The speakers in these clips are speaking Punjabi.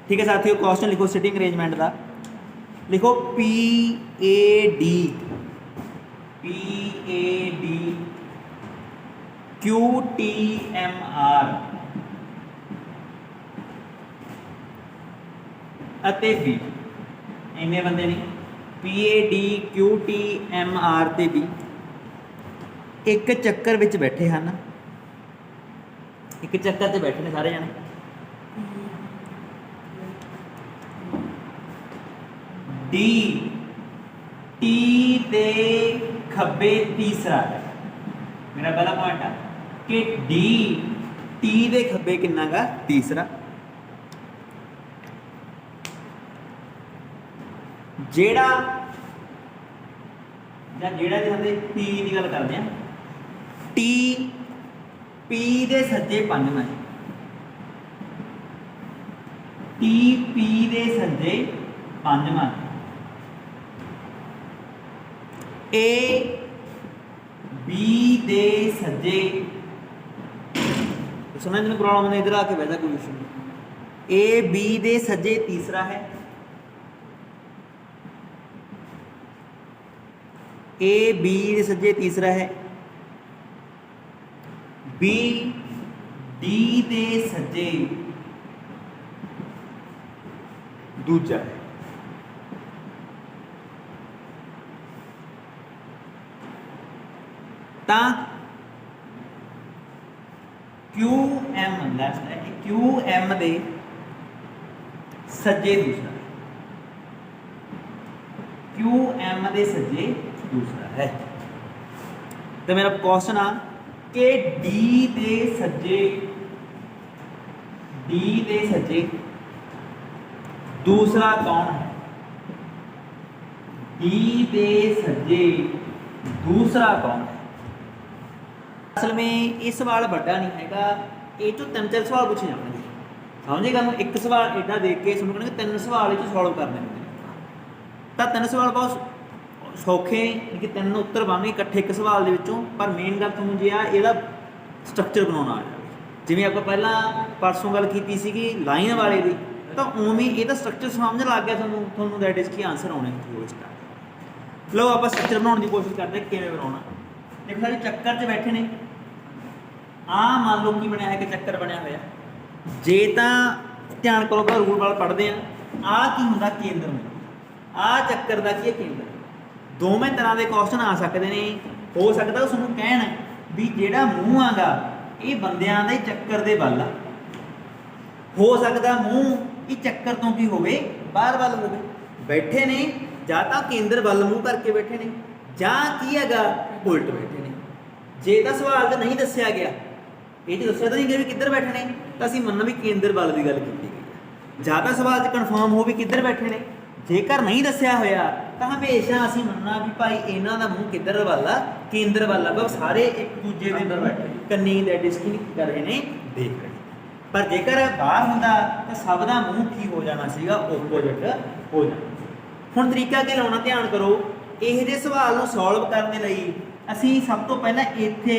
ठीक है साथियों, क्वेश्चन लिखो सिटिंग अरेंजमेंट का, लिखो PAD QTMR ਅਤੇ B ਇੰਨੇ ਬੰਦੇ ਨੇ PAD QTMR ਤੇ B ਇੱਕ ਚੱਕਰ ਵਿੱਚ ਬੈਠੇ ਹਨ, ਇੱਕ ਚੱਕਰ 'ਚ ਬੈਠੇ ਨੇ ਸਾਰੇ ਜਣੇ। डी टी दे खब्बे तीसरा है, मेरा पहला पॉइंट है कि डी टी दे खब्बे किन्ना गा तीसरा। जेड़ा जेड़ा जिहदे टी की गल करते हैं, टी पी दे सज्जे पंजवां है, टी पी दे सज्जे पंजवां है। ए बी दे सज्जे समझ में प्रॉब्लम है, इधर आके बैठा कोई इशू नहीं। ए बी दे सज्जे तीसरा है, ए बी दे सज्जे तीसरा है, बी डी दे सज्जे दूजा है। QM QM दे सज्जे दूसरा, QM दे सज्जे दूसरा है। तो मेरा क्वेश्चन आ कि D दे सज्जे दूसरा कौन है? D दे सज्जे दूसरा कौन है? असल में ये सवाल बड़ा नहीं हैगा, ये तो 3-4 सवाल पूछे जाएंगे, समझेगा। एक सवाल एडा देख के सुन कहने 3 सवाल ये सॉल्व करने होंगे, तो 3 सवाल बहुत सौखे कि 3 उत्तर बनने इकट्ठे एक सवाल के विचों। पर मेन गल तुहानूं जे आ इहदा स्ट्रक्चर बनाउणा आ जाए, जिवें आपां पहलां परसों गल कीती सीगी लाइन वाले दी, तो उवें इहदा स्ट्रक्चर समझ लग गया तुहानूं दैट इज की आंसर आने हो स्टार्ट। लो आपां स्ट्रक्चर बनाउण दी कोशिश करते हैं किवें बनाउणा। देखो सारे चक्कर 'च बैठे ने, आ मान लो की बनया है कि चक्कर बनया होया, जे तां ध्यान करो कि रूल वाल पढ़ते हैं, आ की हुंदा केंद्र में, आ चक्कर दा की है केंद्र। दोवें तरह के क्वेश्चन आ सकते हैं, हो सकता उसनूं कहण भी जिहड़ा मूँह आगा ये बंदियां दे चक्कर दे वल आ, हो सकता मूँह ये चक्कर तो की होवे बाहर वल होवे, बैठे ने जां तां केंद्र वल मूँह करके बैठे ने, जां की हैगा उल्ट बैठे ने। जे तां सवाल तो नहीं दस्सिया गया, ये तो दस्सिया तो नहीं गया भी किधर बैठे ने, तो असीं मन्नना भी केंद्र वल की गल कीती गई है। जां तां सवाल कन्फर्म हो भी किधर बैठे ने, जेकर नहीं दस्सिया होया तो हमेशा असीं मन्नना भी भाई इन्हां दा मूँह किधर वल आ, केंद्र वल आ, सारे एक दूजे दे अंदर बैठे कन्नी दैट इज की कर रहे ने, देख रहे। पर जेकर बाहर हुंदा तो सब दा मूँह की हो जाना सीगा, ओपोजिट हो जाना। हुण तरीका की लाउणा ध्यान करो, इहो ਜਿਹੇ सवाल नूं सॉल्व करने लई असीं सब तो पहला इत्थे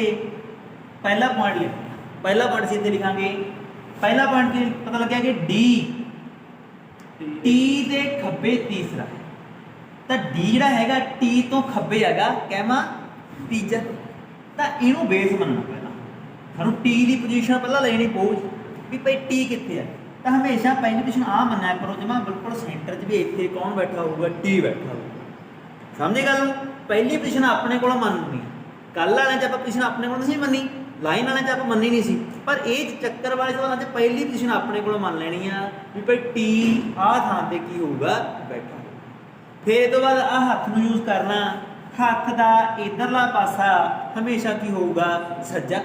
पहला पॉइंट लिखना, पहला पॉइंट असीं इत्थे लिखांगे। पहला पॉइंट की पता लग्या कि डी टी दे खब्बे तीसरा है, तो डी जिहड़ा हैगा टी तो खब्बे हैगा कहमा तीजा, तो इहनूं बेस मनना पहला सानूं टी की पोजीशन पहला लेनी पਊ भी भाई टी कित्थे है। तो हमेशा पहली पोजीशन आ मन्निया करो जमा बिल्कुल सेंटर 'च भी इत्थे कौन बैठा होऊगा, टी बैठा होऊगा। समझे गल? पहली पोजीशन अपने को मननी, कल वाले च पोजीशन अपने को नहीं मनी, लाइन वाले च आप मनी नहीं सी, पर ये चक्कर वाले सवालों से पहली पोजीशन अपने को मन लेनी है भी भाई टी आ थां ते की होगा बैठा। फिर तो बाद आ हथ नूं यूज करना, हथ का इधरला पासा हमेशा की होगा सज्जा,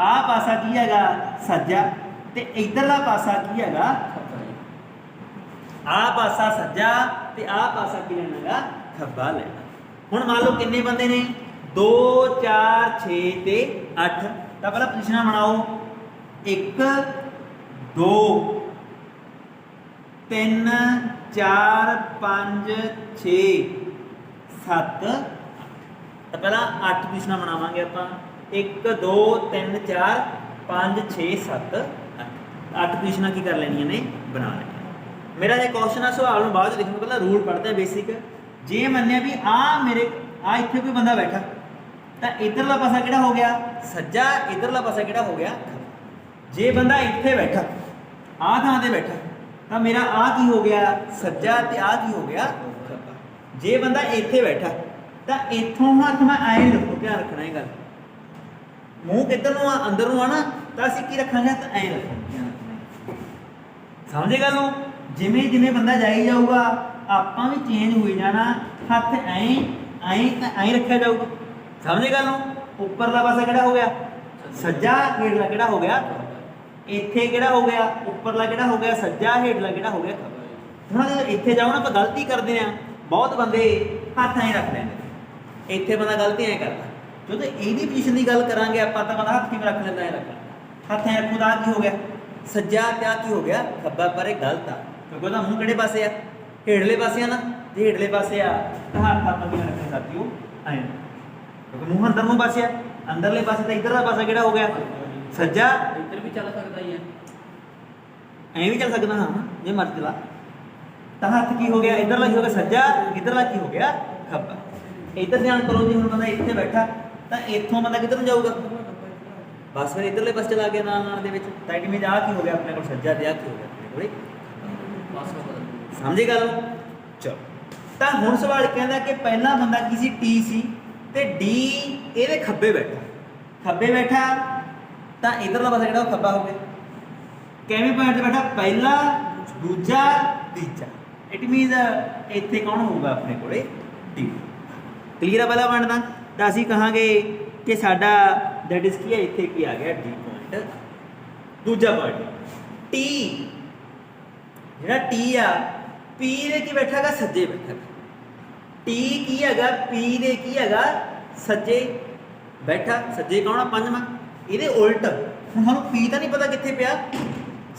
आ पासा की हैगा सज्जा, ते इधरला पासा की हैगा खब्बा। आ पासा सज्जा ते आ पासा की लेना गा खब्बा लेना। हुण मान लो किन्ने बंदे ने 2 4 6 ते 8, तो पहला पोजीशन बनाओ 1 2 3 4 5 6 7 तो पहला 8 पोजीशन बनावांगे आपां, 1 2 3 4 5 6 7 8 पोजीशन की कर लेनियां ने बना लेनियां। मेरा ये क्वेश्चन है सवाल में बाद लिखूंगा, पहला रूल पढ़ते हैं बेसिक। जे मन्निया भी मेरे इत्थे कोई बंदा बैठा तो इधरला पासा किहड़ा हो गया सज्जा, इधरला पासा किहड़ा हो गया खब्बा। जे बंदा इत्थे बैठा थां ते बैठा तो मेरा की हो गया सज्जा ते की हो गया खब्बा। जे बंदा इत्थे बैठा तो इत्थों हथ मैं ऐ रखो, ध्यान रखना ये गल, मूँह किधर नूं अंदर नूं आना तो असीं की रखांगे तो ऐ रखांगे, समझे गल नूं। जिमें जिमें बंदा जाई जाऊगा आपां भी चेंज होई जाना, हथ ऐ रखा जाऊगा, समझे गल नूं। उपरला पासा किहड़ा हो गया सज्जा, हेठला किहड़ा हो गया, इत्थे किहड़ा हो गया उपरला किहड़ा हो गया सज्जा, हेठला किहड़ा हो गया खब्बा। हुण जो इत्थे जाओ ना आपां गलती करदे आ, बहुत बंदे हथ ऐ रख लैंदे, इत्थे बंदा गलती ऐ करदा। जो तो यही पोजीशन की गल करांगे आपां तां बंदा हथ किवें रख लैंदा, ऐ रख लैंदा, हथ ऐ रखो तां की हो गया सज्जा, ते की हो गया खब्बा। पर यह गलत आ, क्योंकि उसदा मूँह किहड़े पासे आ, हेठले पासे आ ना, जे हेठले पासे आ तो हथ आपां किवें रखने साथियों ऐ, क्योंकि मूँह अंदर नूं पासे आ, अंदरले पासे तो इधरला पासा किहड़ा हो गया सज्जा। इधर भी चल सकता ही है, ऐ भी चल सकदा, हाँ जे मर्जी चला। तो हथ की हो गया इधरला की हो गया सज्जा, इधरला की हो गया खब्बा। इधर ध्यान करो जी, हुण बंदा इत्थे बैठा तो इत्थों बंदा किधर नूं जाऊगा, बस फिर इधरले पासे चला गया नाल दे विच। तां इट मीन की हो गया अपने कोल सज्जा, ते की हो गया अपने कोले, समझे गल। चलो तो हुण सवाल कहंदा कि पहला बंदा की सी टी सी ते डी इहदे खब्बे बैठा, खब्बे बैठा तो इधरला पासा किहड़ा खब्बा हो गया। किवें पॉइंट ते बैठा पहला दूजा तीजा, इट मीन इत्थे कौन होगा अपने कोले डी। क्लीयर है पहला पॉइंट तो असीं कहांगे कि साडा दैट इज की है इत्थे की आ गया डी पॉइंट। दूजा पॉइंट टी, जिहड़ा टी आ पी दे की बैठा गा सज्जे बैठा, टी की हैगा पी दे की हैगा सज्जे बैठा, सज्जे कौन आ पंजवां, इहदे उल्ट। हुण सानूं पी तो नहीं पता कित्थे पिया,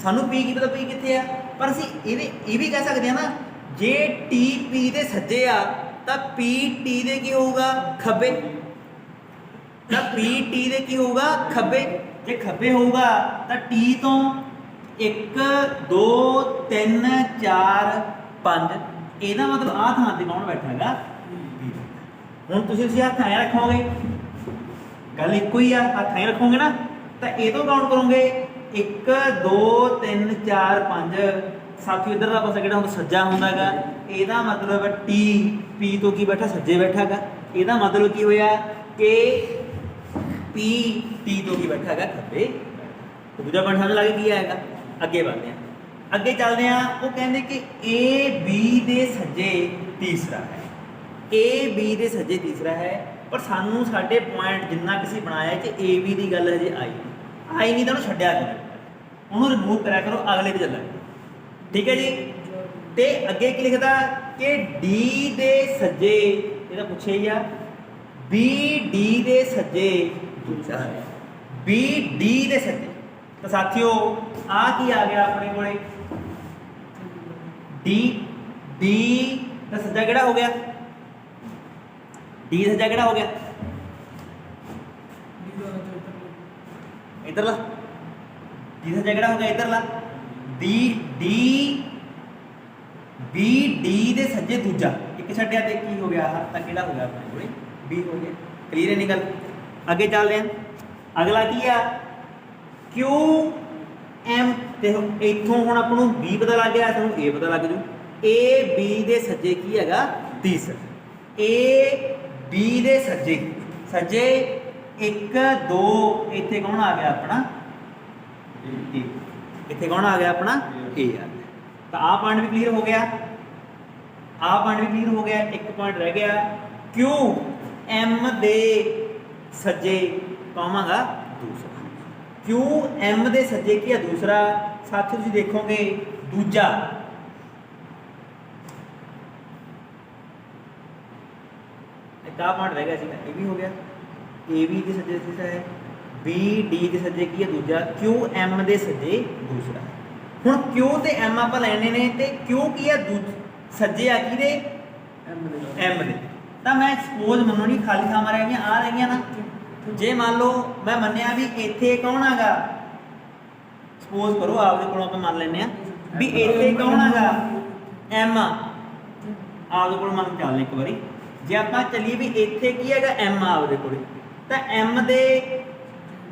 सानूं पी की पता पी कित्थे आ, पर असीं ये भी कह सकते हैं ना जे टी पी दे सज्जे आ तो पी टी दे की होगा खब्बे, तो पी टी दे की होगा खब्बे। जे खब्बे होगा तो टी तो 1 2 3 4 5, ਇਹਦਾ मतलब आ थां ते कौन बैठा हैगा बी। हुण तुसीं हथ ऐ रखोगे, गल इक्को ही आ, हथ ऐ रखोगे ना तो ये तो काउंट करोगे 1 2 3 4 5। साथियों इधरला पासा किहड़ा हुंदा सज्जा हुंदा हैगा, ਇਹਦਾ मतलब टी पी तो की बैठा सज्जे बैठा हैगा, ਇਹਦਾ मतलब की होया कि पी टी तो की बैठा हैगा खब्बे। तो दूजा पॉइंट समझ लगे की आएगा। अगे बढ़ते हैं, अगे चलते हैं। वो कहते कि ए बी दे सज्जे तीसरा है, ए बी दे सज्जे तीसरा है, पर सानू साडे पॉइंट जिन्ना किसी बनाया कि ए बी की गल हजे आई नहीं, तो छड्डिया करो, उन्होंने रिमूव करा करो, अगले पे चलांगे, ठीक है जी। तो अगे की लिखता कि डी दे सज्जे, ये तो पूछे ही आ, बी डी दे सज्जे दूसरा है, बी डी दे सज्जे। तो साथियों आ की आ गया अपने कोले डी, डी का सज्जा किहड़ा हो गया, डी का सज्जा किहड़ा हो गया इधरला, डी का सज्जा किहड़ा हो गया इधरला, डी डी बी डी दे सज्जे दूजा, एक छड्डिया ते की हो गया तक किहड़ा हो गया अपने कोले बी हो गया। क्लीयर है निकल। अगे चल रहे हैं, अगला की आ क्यू एम। देखो इत्थों हुण आपां नूं बी पता लग गया, तुहानूं ए पता लग जू। ए बी दे सज्जे की हैगा तीसरा, ए बी दे सज्जे सज्जे 1 2, इत्थे कौन आ गया अपना ए, इत्थे कौन आ गया अपना ए आ गया। तो आ पॉइंट भी क्लीयर हो गया, आ पॉइंट भी क्लीयर हो गया। एक पॉइंट रह गया क्यू एम दे सज्जे पावांगा दूसरा, क्यू एम दे सज्जे की है दूसरा। साथियों तुसीं देखोगे दूजा एक आ पॉइंट रह गया सीगा, ये भी हो गया, ए बी दे सज्जे तीसरा है, बी डी दे सज्जे की है दूजा, क्यू एम दे सज्जे दूसरा है। हुण क्यू ते एम आपां लैणे ने, ते क्यू की है सज्जे आ की दे एम दे। तो मैं सपोज मनो नहीं खाली थावां रह गई आ रह गई ना, जे मान लो मैं मन्निया भी इत्थे कौन हैगा, सपोज करो आपदे कोलों आपां मान लैने आ ਵੀ ਇੱਥੇ ਕੌਣ ਹੈਗਾ M ਆਪਦੇ ਕੋਲ ਮੰਨ ਚੱਲਦੇ ਇੱਕ ਵਾਰੀ ਜੇ ਆਪਾਂ ਚੱਲੀਏ ਵੀ ਇੱਥੇ ਕੀ ਹੈਗਾ M ਆਪਦੇ ਕੋਲ ਤਾਂ M ਦੇ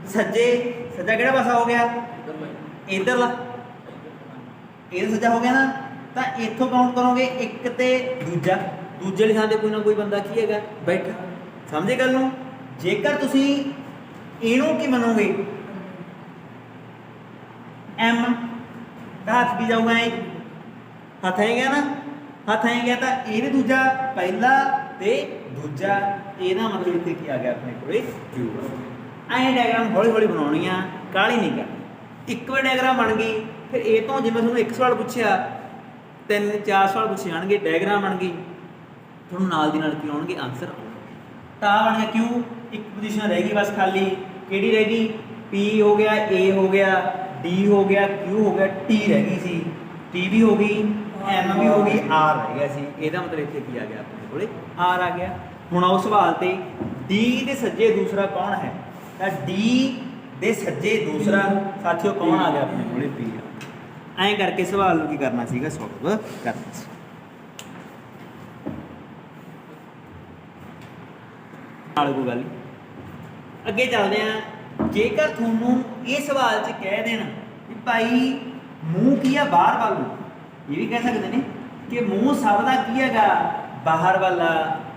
ਸੱਜਾ ਕਿਹੜਾ ਪਾਸਾ ਹੋ ਗਿਆ ਇਧਰਲਾ ਇਹ ਸੱਜਾ ਹੋ ਗਿਆ ਨਾ ਤਾਂ ਇੱਥੋਂ ਕਾਊਂਟ ਕਰੋਗੇ ਇੱਕ ਤੇ ਦੂਜੇ ਵਾਲੀ ਥਾਂ ਤੇ ਕੋਈ ਨਾ ਕੋਈ ਬੰਦਾ ਕੀ ਹੈਗਾ ਬੈਠਾ ਸਮਝੇ ਗੱਲ ਨੂੰ ਜੇਕਰ ਤੁਸੀਂ ਇਹਨੂੰ ਕੀ ਮੰਨੋਗੇ M ਦਾ ਹੱਥ ਕੀ ਜਾਊਗਾ ਹੱਥ ਆਏ ਗਿਆ ਨਾ ਹੱਥ ਆਏ ਗਿਆ ਤਾਂ ਇਹਦੇ ਦੂਜਾ ਪਹਿਲਾ ਤੇ ਦੂਜਾ ਇਹਦਾ ਮਤਲਬ ਇੱਥੇ ਕੀ ਆ ਗਿਆ ਆਪਣੇ ਕੋਲੇ Q ਐਂ ਡਾਇਗਰਾਮ ਹੌਲੀ ਹੌਲੀ ਬਣਾਉਣੀ ਆ ਕਾਹਲੀ ਨਹੀਂ ਕਰਨੀ ਇੱਕ ਵਾਰ ਡਾਇਗਰਾਮ ਬਣ ਗਈ ਫਿਰ ਇਹ ਤੋਂ ਜਿਵੇਂ ਤੁਹਾਨੂੰ ਇੱਕ ਸਵਾਲ ਪੁੱਛਿਆ 3-4 ਸਵਾਲ ਪੁੱਛੇ ਜਾਣਗੇ ਡਾਇਗਰਾਮ ਬਣ ਗਈ ਤੁਹਾਨੂੰ ਨਾਲ ਦੀ ਨਾਲ ਕੀ ਆਉਣਗੇ ਆਨਸਰ ਤਾਂ ਬਣ ਗਿਆ Q ਇੱਕ ਪੋਜੀਸ਼ਨ ਰਹਿ ਗਈ ਬਸ ਖਾਲੀ ਕਿਹੜੀ ਰਹਿ ਗਈ P ਹੋ ਗਿਆ A ਹੋ ਗਿਆ D ਹੋ ਗਿਆ Q ਹੋ ਗਿਆ T ਰਹਿ ਗਈ ਸੀ T ਵੀ ਹੋ ਗਈ M ਵੀ ਹੋ ਗਈ R ਰਹਿ ਗਿਆ ਸੀ ਇਹਦਾ ਮਤਲਬ ਇੱਥੇ ਕੀ ਆ ਗਿਆ ਆਪਣੇ ਕੋਲੇ R ਆ ਗਿਆ ਹੁਣ ਆਓ ਸਵਾਲ ਤੇ D ਦੇ ਸੱਜੇ ਦੂਸਰਾ ਕੌਣ ਹੈ ਤਾਂ D ਦੇ ਸੱਜੇ ਦੂਸਰਾ ਸਾਥੀਓ ਕੌਣ ਆ ਗਿਆ ਆਪਣੇ ਕੋਲੇ P ਐਂ ਕਰਕੇ ਸਵਾਲ ਨੂੰ ਕੀ ਕਰਨਾ ਸੀਗਾ ਸੋਲਵ ਕਰਨਾ ਸੀ ਨਾਲ ਕੋਈ ਗੱਲ ਅੱਗੇ ਚੱਲਦੇ ਆ ਜੇਕਰ ਤੁਹਾਨੂੰ ਇਹ ਸਵਾਲ 'ਚ ਕਹਿ ਦੇਣ ਵੀ ਭਾਈ ਮੂੰਹ ਕੀ ਆ ਬਾਹਰ ਵੱਲ ਨੂੰ ਇਹ ਵੀ ਕਹਿ ਸਕਦੇ ਨੇ ਕਿ ਮੂੰਹ ਸਭ ਦਾ ਕੀ ਹੈਗਾ ਬਾਹਰ ਵੱਲ ਆ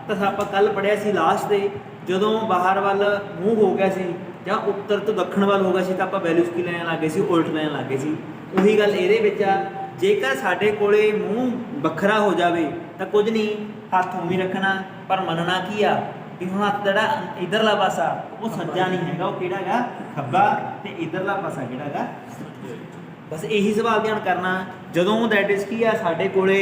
ਤਾਂ ਆਪਾਂ ਕੱਲ ਪੜਿਆ ਸੀ ਲਾਸਟ ਤੇ ਜਦੋਂ ਬਾਹਰ ਵੱਲ ਮੂੰਹ ਹੋ ਗਿਆ ਸੀ ਜਾਂ ਉੱਤਰ ਤੋਂ ਦੱਖਣ ਵੱਲ ਹੋ ਗਿਆ ਸੀ ਤਾਂ ਆਪਾਂ ਵੈਲਿਊਜ਼ ਕੀ ਲੈਣ ਲੱਗੇ ਸੀ ਉਲਟ ਲੈਣ ਲੱਗੇ ਸੀ ਉਹੀ ਗੱਲ ਇਹਦੇ ਵਿੱਚ ਆ ਜੇਕਰ ਸਾਡੇ ਕੋਲੇ ਮੂੰਹ ਵੱਖਰਾ ਹੋ ਜਾਵੇ ਤਾਂ ਕੁਝ ਨਹੀਂ ਹੱਥ ਉਵੇਂ ਰੱਖਣਾ ਪਰ ਮੰਨਣਾ ਕੀ ਆ ਵੀ ਹੁਣ ਹੱਥ ਜਿਹੜਾ ਇਧਰਲਾ ਪਾਸਾ ਉਹ ਸੱਜਾ ਨਹੀਂ ਹੈਗਾ ਉਹ ਕਿਹੜਾ ਹੈਗਾ ਖੱਬਾ ਤੇ ਇਧਰਲਾ ਪਾਸਾ ਕਿਹੜਾ ਹੈਗਾ ਬਸ ਇਹੀ ਸਵਾਲ ਧਿਆਨ ਕਰਨਾ ਜਦੋਂ ਦੈਟ ਇਜ਼ ਕੀ ਆ ਸਾਡੇ ਕੋਲੇ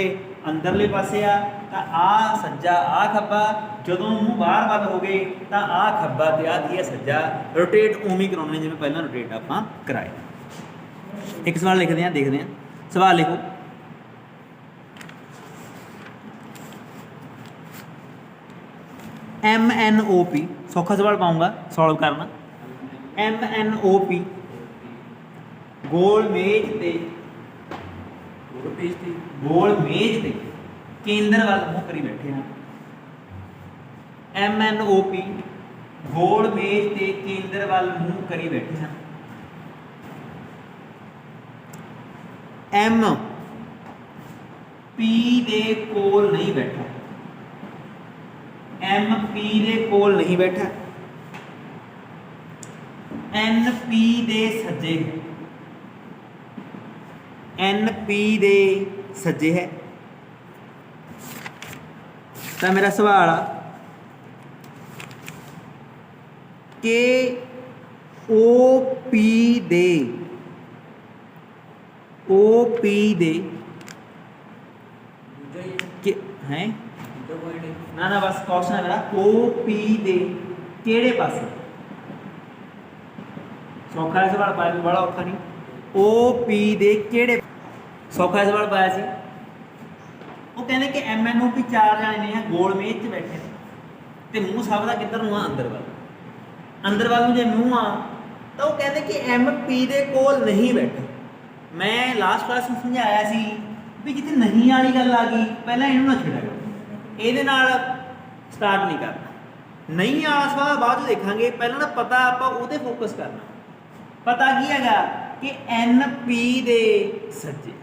ਅੰਦਰਲੇ ਪਾਸੇ ਆ ਤਾਂ ਆ ਸੱਜਾ ਆ ਖੱਬਾ ਜਦੋਂ ਮੂੰਹ ਬਾਹਰ ਵੱਲ ਹੋ ਗਏ ਤਾਂ ਆ ਖੱਬਾ ਤੇ ਆ ਕੀ ਆ ਸੱਜਾ ਰੋਟੇਟ ਉਵੇਂ ਕਰਾਉਣੇ ਜਿਵੇਂ ਪਹਿਲਾਂ ਰੋਟੇਟ ਆਪਾਂ ਕਰਾਏ ਇੱਕ ਸਵਾਲ ਲਿਖਦੇ ਆ ਦੇਖਦੇ ਆ ਸਵਾਲ ਲਿਖੋ MNOP ਸੌਖਾ ਸਵਾਲ ਪਾਉਂਗਾ ਸੋਲਵ ਕਰਨਾ MNOP ਗੋਲ ਮੇਜ਼ ਤੇ ਕੇਂਦਰ ਵੱਲ ਮੂੰਹ ਕਰੀ ਬੈਠੇ ਹਨ MNOP ਗੋਲ ਮੇਜ਼ ਤੇ ਕੇਂਦਰ ਵੱਲ ਮੂੰਹ ਕਰੀ ਬੈਠੇ ਹਨ M P ਦੇ ਕੋਲ ਨਹੀਂ ਬੈਠਾ M P ਦੇ ਕੋਲ ਨਹੀਂ ਬੈਠਾ N P ਦੇ ਸੱਜੇ N P ਦੇ ਸੱਜੇ ਹੈ ਤਾਂ ਮੇਰਾ ਸਵਾਲ ਆ ਕਿ OP ਦੇ ਹੈ ਨਾ ਬਸ ਕੁਐਸਚਨ ਹੈ ਮੇਰਾ OP ਦੇ ਕਿਹੜੇ ਪਾਸੇ ਸੌਖਾ ਸਵਾਲ ਪਾਇਆ ਬੜਾ ਔਖਾ ਨਹੀਂ OP ਦੇ ਕਿਹੜੇ ਸੌਖਾ ਸਵਾਲ ਪਾਇਆ ਸੀ ਉਹ ਕਹਿੰਦੇ ਕਿ MNOP 4 ਜਾਣੇ ਨੇ ਗੋਲ ਮੇਜ਼ 'ਚ ਬੈਠੇ ਨੇ ਤੇ ਮੂੰਹ ਸਭ ਦਾ ਕਿੱਧਰ ਨੂੰ ਆ ਅੰਦਰ ਵੱਲ ਨੂੰ ਜੇ ਮੂੰਹ ਆ ਤਾਂ ਉਹ ਕਹਿੰਦੇ ਕਿ MP ਦੇ ਕੋਲ ਨਹੀਂ ਬੈਠੇ ਮੈਂ ਲਾਸਟ ਕਲਾਸ ਨੂੰ ਸਮਝਾਇਆ ਸੀ ਵੀ ਜਿੱਥੇ ਨਹੀਂ ਵਾਲੀ ਗੱਲ ਆ ਗਈ ਪਹਿਲਾਂ ਇਹਨੂੰ ਨਾ ਛੇੜਿਆ ਇਹਦੇ ਨਾਲ ਸਟਾਰਟ ਨਹੀਂ ਕਰਨਾ ਨਹੀਂ ਵਾਲਾ ਸਵਾਲ ਬਾਅਦ ਵਿੱਚ ਦੇਖਾਂਗੇ ਪਹਿਲਾਂ ਨਾ ਪਤਾ ਆਪਾਂ ਉਹਦੇ ਫੋਕਸ ਕਰਨਾ ਪਤਾ ਕੀ ਹੈਗਾ ਕਿ NP ਦੇ ਸੱਜੇ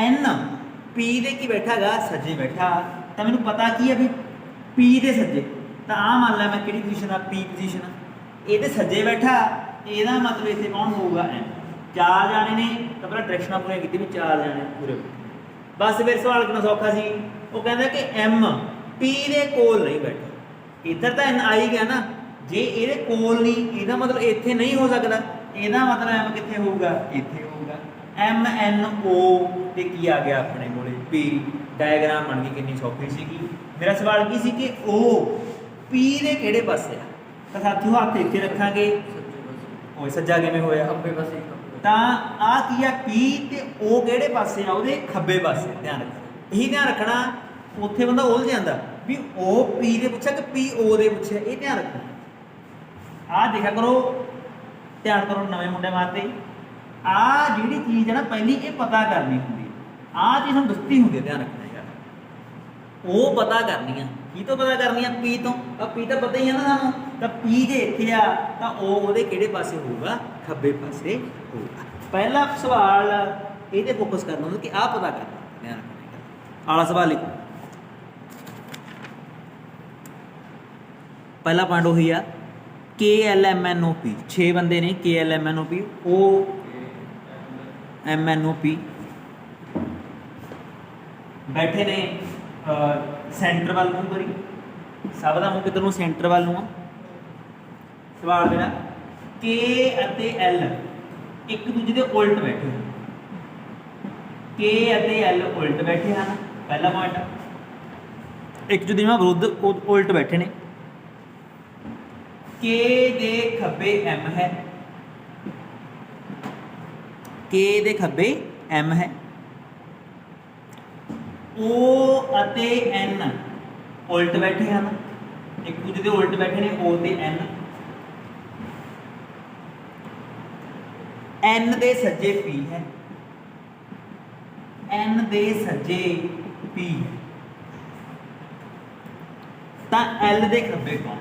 NP ਦੇ ਕੀ ਬੈਠਾ ਹੈਗਾ ਸੱਜੇ ਬੈਠਾ ਤਾਂ ਮੈਨੂੰ ਪਤਾ ਕੀ ਹੈ ਵੀ P ਦੇ ਸੱਜੇ ਤਾਂ ਆ ਮੰਨ ਲੈ ਮੈਂ ਕਿਹੜੀ ਪੋਜੀਸ਼ਨ ਆ P ਪੋਜੀਸ਼ਨ ਇਹਦੇ ਸੱਜੇ ਬੈਠਾ ਇਹਦਾ ਮਤਲਬ ਇੱਥੇ ਕੌਣ ਹੋਊਗਾ N 4 ਜਾਣੇ ਨੇ ਤਾਂ ਪਹਿਲਾਂ ਡਾਇਰੈਕਸ਼ਨਾਂ ਪੂਰੀਆਂ ਕੀਤੀ ਵੀ 4 ਜਾਣੇ ਪੂਰੇ ਬਸ ਫਿਰ ਸਵਾਲ ਕਿੰਨਾ ਸੌਖਾ ਸੀ ਉਹ ਕਹਿੰਦਾ ਕਿ M P ਦੇ ਕੋਲ ਨਹੀਂ ਬੈਠਾ ਇੱਧਰ ਤਾਂ N ਆਈ ਗਿਆ ਨਾ ਜੇ ਇਹਦੇ ਕੋਲ ਨਹੀਂ ਇਹਦਾ ਮਤਲਬ ਇੱਥੇ ਨਹੀਂ ਹੋ ਸਕਦਾ ਇਹਦਾ ਮਤਲਬ M ਕਿੱਥੇ ਹੋਊਗਾ ਇੱਥੇ ਹੋਊਗਾ MNO ਤੇ ਕੀ ਆ ਗਿਆ ਆਪਣੇ ਕੋਲੇ P ਡਾਇਗਰਾਮ ਬਣ ਗਈ ਕਿੰਨੀ ਸੌਖੀ ਸੀਗੀ ਮੇਰਾ ਸਵਾਲ ਕੀ ਸੀ ਕਿ O P ਦੇ ਕਿਹੜੇ ਪਾਸੇ ਆ ਤਾਂ ਸਾਥੀਓ ਹੱਥ ਇੱਥੇ ਰੱਖਾਂਗੇ ਓਏ ਸੱਜਾ ਕਿਵੇਂ ਹੋਇਆ ਖੱਬੇ ਪਾਸੇ ਤਾਂ ਆ ਕੀ ਆ P ਤੇ O ਕਿਹੜੇ ਪਾਸੇ ਆ ਉਹਦੇ ਖੱਬੇ ਪਾਸੇ ਧਿਆਨ ਰੱਖਣਾ ਇਹੀ ਧਿਆਨ ਰੱਖਣਾ ਉੱਥੇ ਬੰਦਾ ਉਲਝ ਜਾਂਦਾ ਵੀ O P ਦੇ ਪੁੱਛਿਆ ਕਿ P O ਦੇ ਪੁੱਛਿਆ ਇਹ ਧਿਆਨ ਰੱਖਣਾ ਆ ਦੇਖਿਆ ਕਰੋ ਧਿਆਨ ਕਰੋ ਨਵੇਂ ਮੁੰਡੇ ਵਾਸਤੇ आ जिहड़ी चीज़ है ना पहली ये पता करनी होंगी आ चीज़ हम दस्ती होंगी ध्यान रखना यार वो पता करनी है की तो पता करनी है पी तो पी तो पता ही है ना सानू तो पी जे इत्थे आ तो वो किहड़े पासे होगा खब्बे पासे होगा पहला सवाल ये फोकस करना होंगे कि आ पता करना ध्यान रखना आला सवाल लिखो पहला पॉइंट वही आ KLMNOP 6 बंदे ने KLMNOP O MNOP बैठे ने सेंटर वाल मूव करी सब का मूव किधर सेंटर वाल सवाल मेरा K ਅਤੇ L एक दूजे के उल्ट बैठे K ਅਤੇ L उल्ट बैठे हैं पहला पॉइंट एक दूजे में विरुद्ध उल्ट बैठे ने K दे खब्बे M है K दे खब्बे M है O ਅਤੇ N उल्ट बैठे हैं एक दूजे के उल्ट बैठे ने O ते N N दे सज्जे P है N दे सज्जे P है तो L दे खब्बे कौन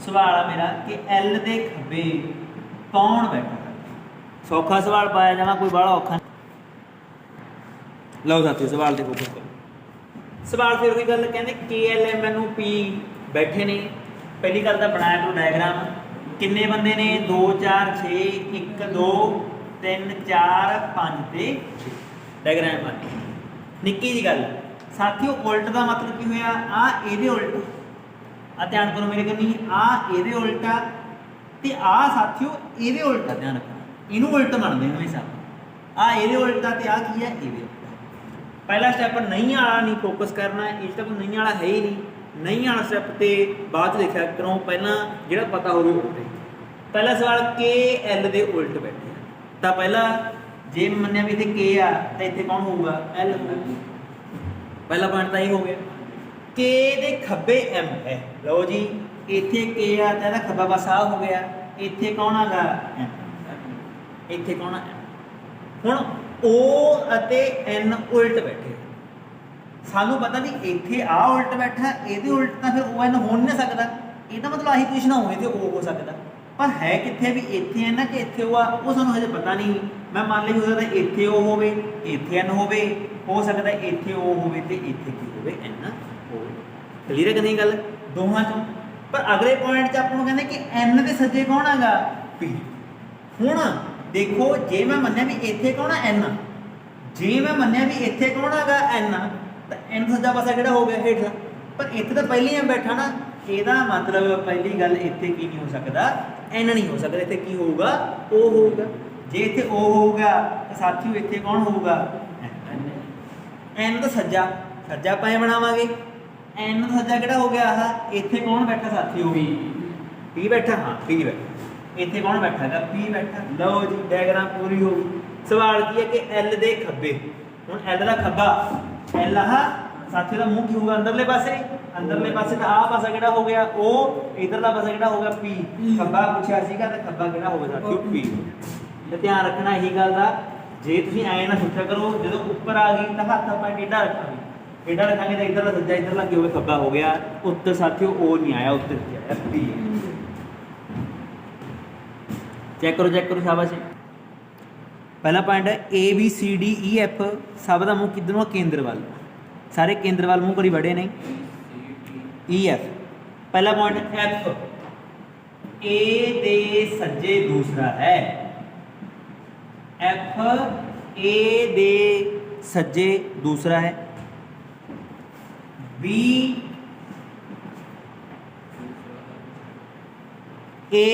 सवाल आ मेरा कि L दे खब्बे कौन बैठा सौखा सवाल पाया जाना कोई बड़ा औखा लो साथियों सवाल देखो सवाल फिर वही गल कहते KLMNOP बैठे ने पहली गल तो बनाया तो डायग्राम किन्ने बंदे ने 2 4 6 1 2 3 4 5 ते 6 डायग्राम बन निक्की जी गल साथियों उल्ट का मतलब की होया आ इहदे उल्ट आ ध्यान करो मेरे कन्नी आ इहदे उल्टा ते आ साथियों इहदे उल्टा ध्यान रखना इनू उल्ट मनते हमेशा आ इहदे उल्टा ते आ की है इहदे उल्टा पहला स्टैप नहीं वाला नहीं फोकस करना इस तक नहीं वाला है ही नहीं वाला स्टैप ते बाद देखा करो पहला जिहड़ा पता होवे उल्टे पहला सवाल KL दे उल्ट बैठे तो पहला जे मन्निया भी इत्थे K आ तो इत्थे कौन होगा L पहला पॉइंट तो ये हो गया K दे खब्बे M है लो जी इत्थे K आ तो इहदा खब्बा पासा हो गया इत्थे कौन आगा M इत्थे कौन है हुण O ਅਤੇ N उल्ट बैठे सानू पता भी इत्थे आ उल्ट बैठा ਇਹਦੇ उल्ट तो फिर O N हो नहीं सकता ਇਹਦਾ मतलब आही कुछ ना हो इत्थे O हो सकता पर है कित्थे भी इत्थे है ना कि इत्थे O आ वो सानू हजे पता नहीं मैं मान ली हो सकता इत्थे O होवे इत्थे N होवे हो सकता इत्थे O होवे ते इत्थे की होवे N होवे क्लीयर है कि नहीं गल दोहां चों पर अगले पॉइंट च आपां नूं कहंदे कि N दे सज्जे कौन आगा P हुण देखो जे मैं मन्निया भी इत्थे कौन है N जे मैं मन्निया भी इत्थे कौन है N तो N सज्जा पासा किहड़ा हो गया हेठला पर इत्थे तो पहले ही बैठा ना ਇਹਦਾ मतलब पहली गल इत्थे की नहीं हो सकता N नहीं हो सकता इत्थे की होगा O होगा जे इत्थे O होगा तो साथियों इत्थे कौन होगा N तो सज्जा सज्जा पाए बनावांगे N तो सज्जा किहड़ा हो गया आह इत्थे कौन बैठा साथियों P बैठा हाँ P बैठा इत्थे कौन बैठा है P बैठा लो जी डायग्राम पूरी हो गई सवाल की है कि L दे खब्बे हुण L दा खब्बा L आह साथियों का मुंह की होगा अंदरले पासे तो आ पासा किहड़ा हो गया O इधरला पासा किहड़ा हो गया P खब्बा पूछा सीगा तो खब्बा किहड़ा होगा साथियों P तो ध्यान रखना यही गल दा जे तुसीं ऐ ना सोचा करो जो ऊपर आ गई तो हत्थ आपां टेढ़ा रखांगे तो इधरला सज्जा इधरला की होवे खब्बा हो गया उत्तर साथियों O नहीं आया उत्तर की आया P चेक करो शाबाश पहला पॉइंट है ABCDEF सब का मुँह किधरों केंद्र वाल सारे केंद्र वाल मुँह करी बड़े नहीं EF पहला पॉइंट F A दे सज्जे दूसरा है F A दे सज्जे दूसरा है B A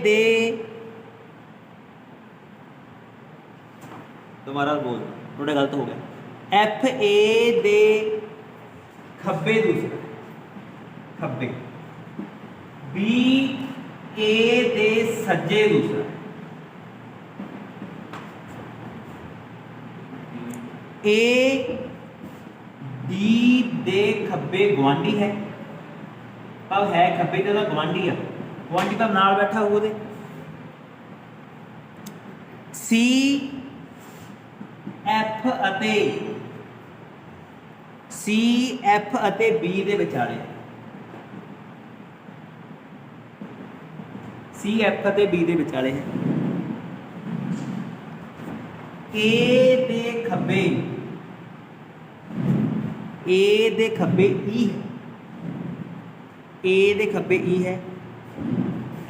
दे तुम्हारा बोल थोड़ा गलत हो गया F A दे खब्बे दूसरा खब्बे B A दे सज्जे दूसरा A D दे खब्बे गवांडी है अब है खब्बे तो गवांडी है गवांडी का नाल बैठा हुआ दे C ਸੀ ਐਫ ਅਤੇ ਸੀ ਐਫ ਅਤੇ ਬੀ ਦੇ ਵਿਚਾਲੇ, ਸੀ ਐਫ ਅਤੇ ਬੀ ਦੇ ਵਿਚਾਲੇ ਹੈ। ਏ ਦੇ ਖੱਬੇ, ਏ ਦੇ ਖੱਬੇ ਈ ਹੈ, ਏ ਦੇ ਖੱਬੇ ਈ ਹੈ।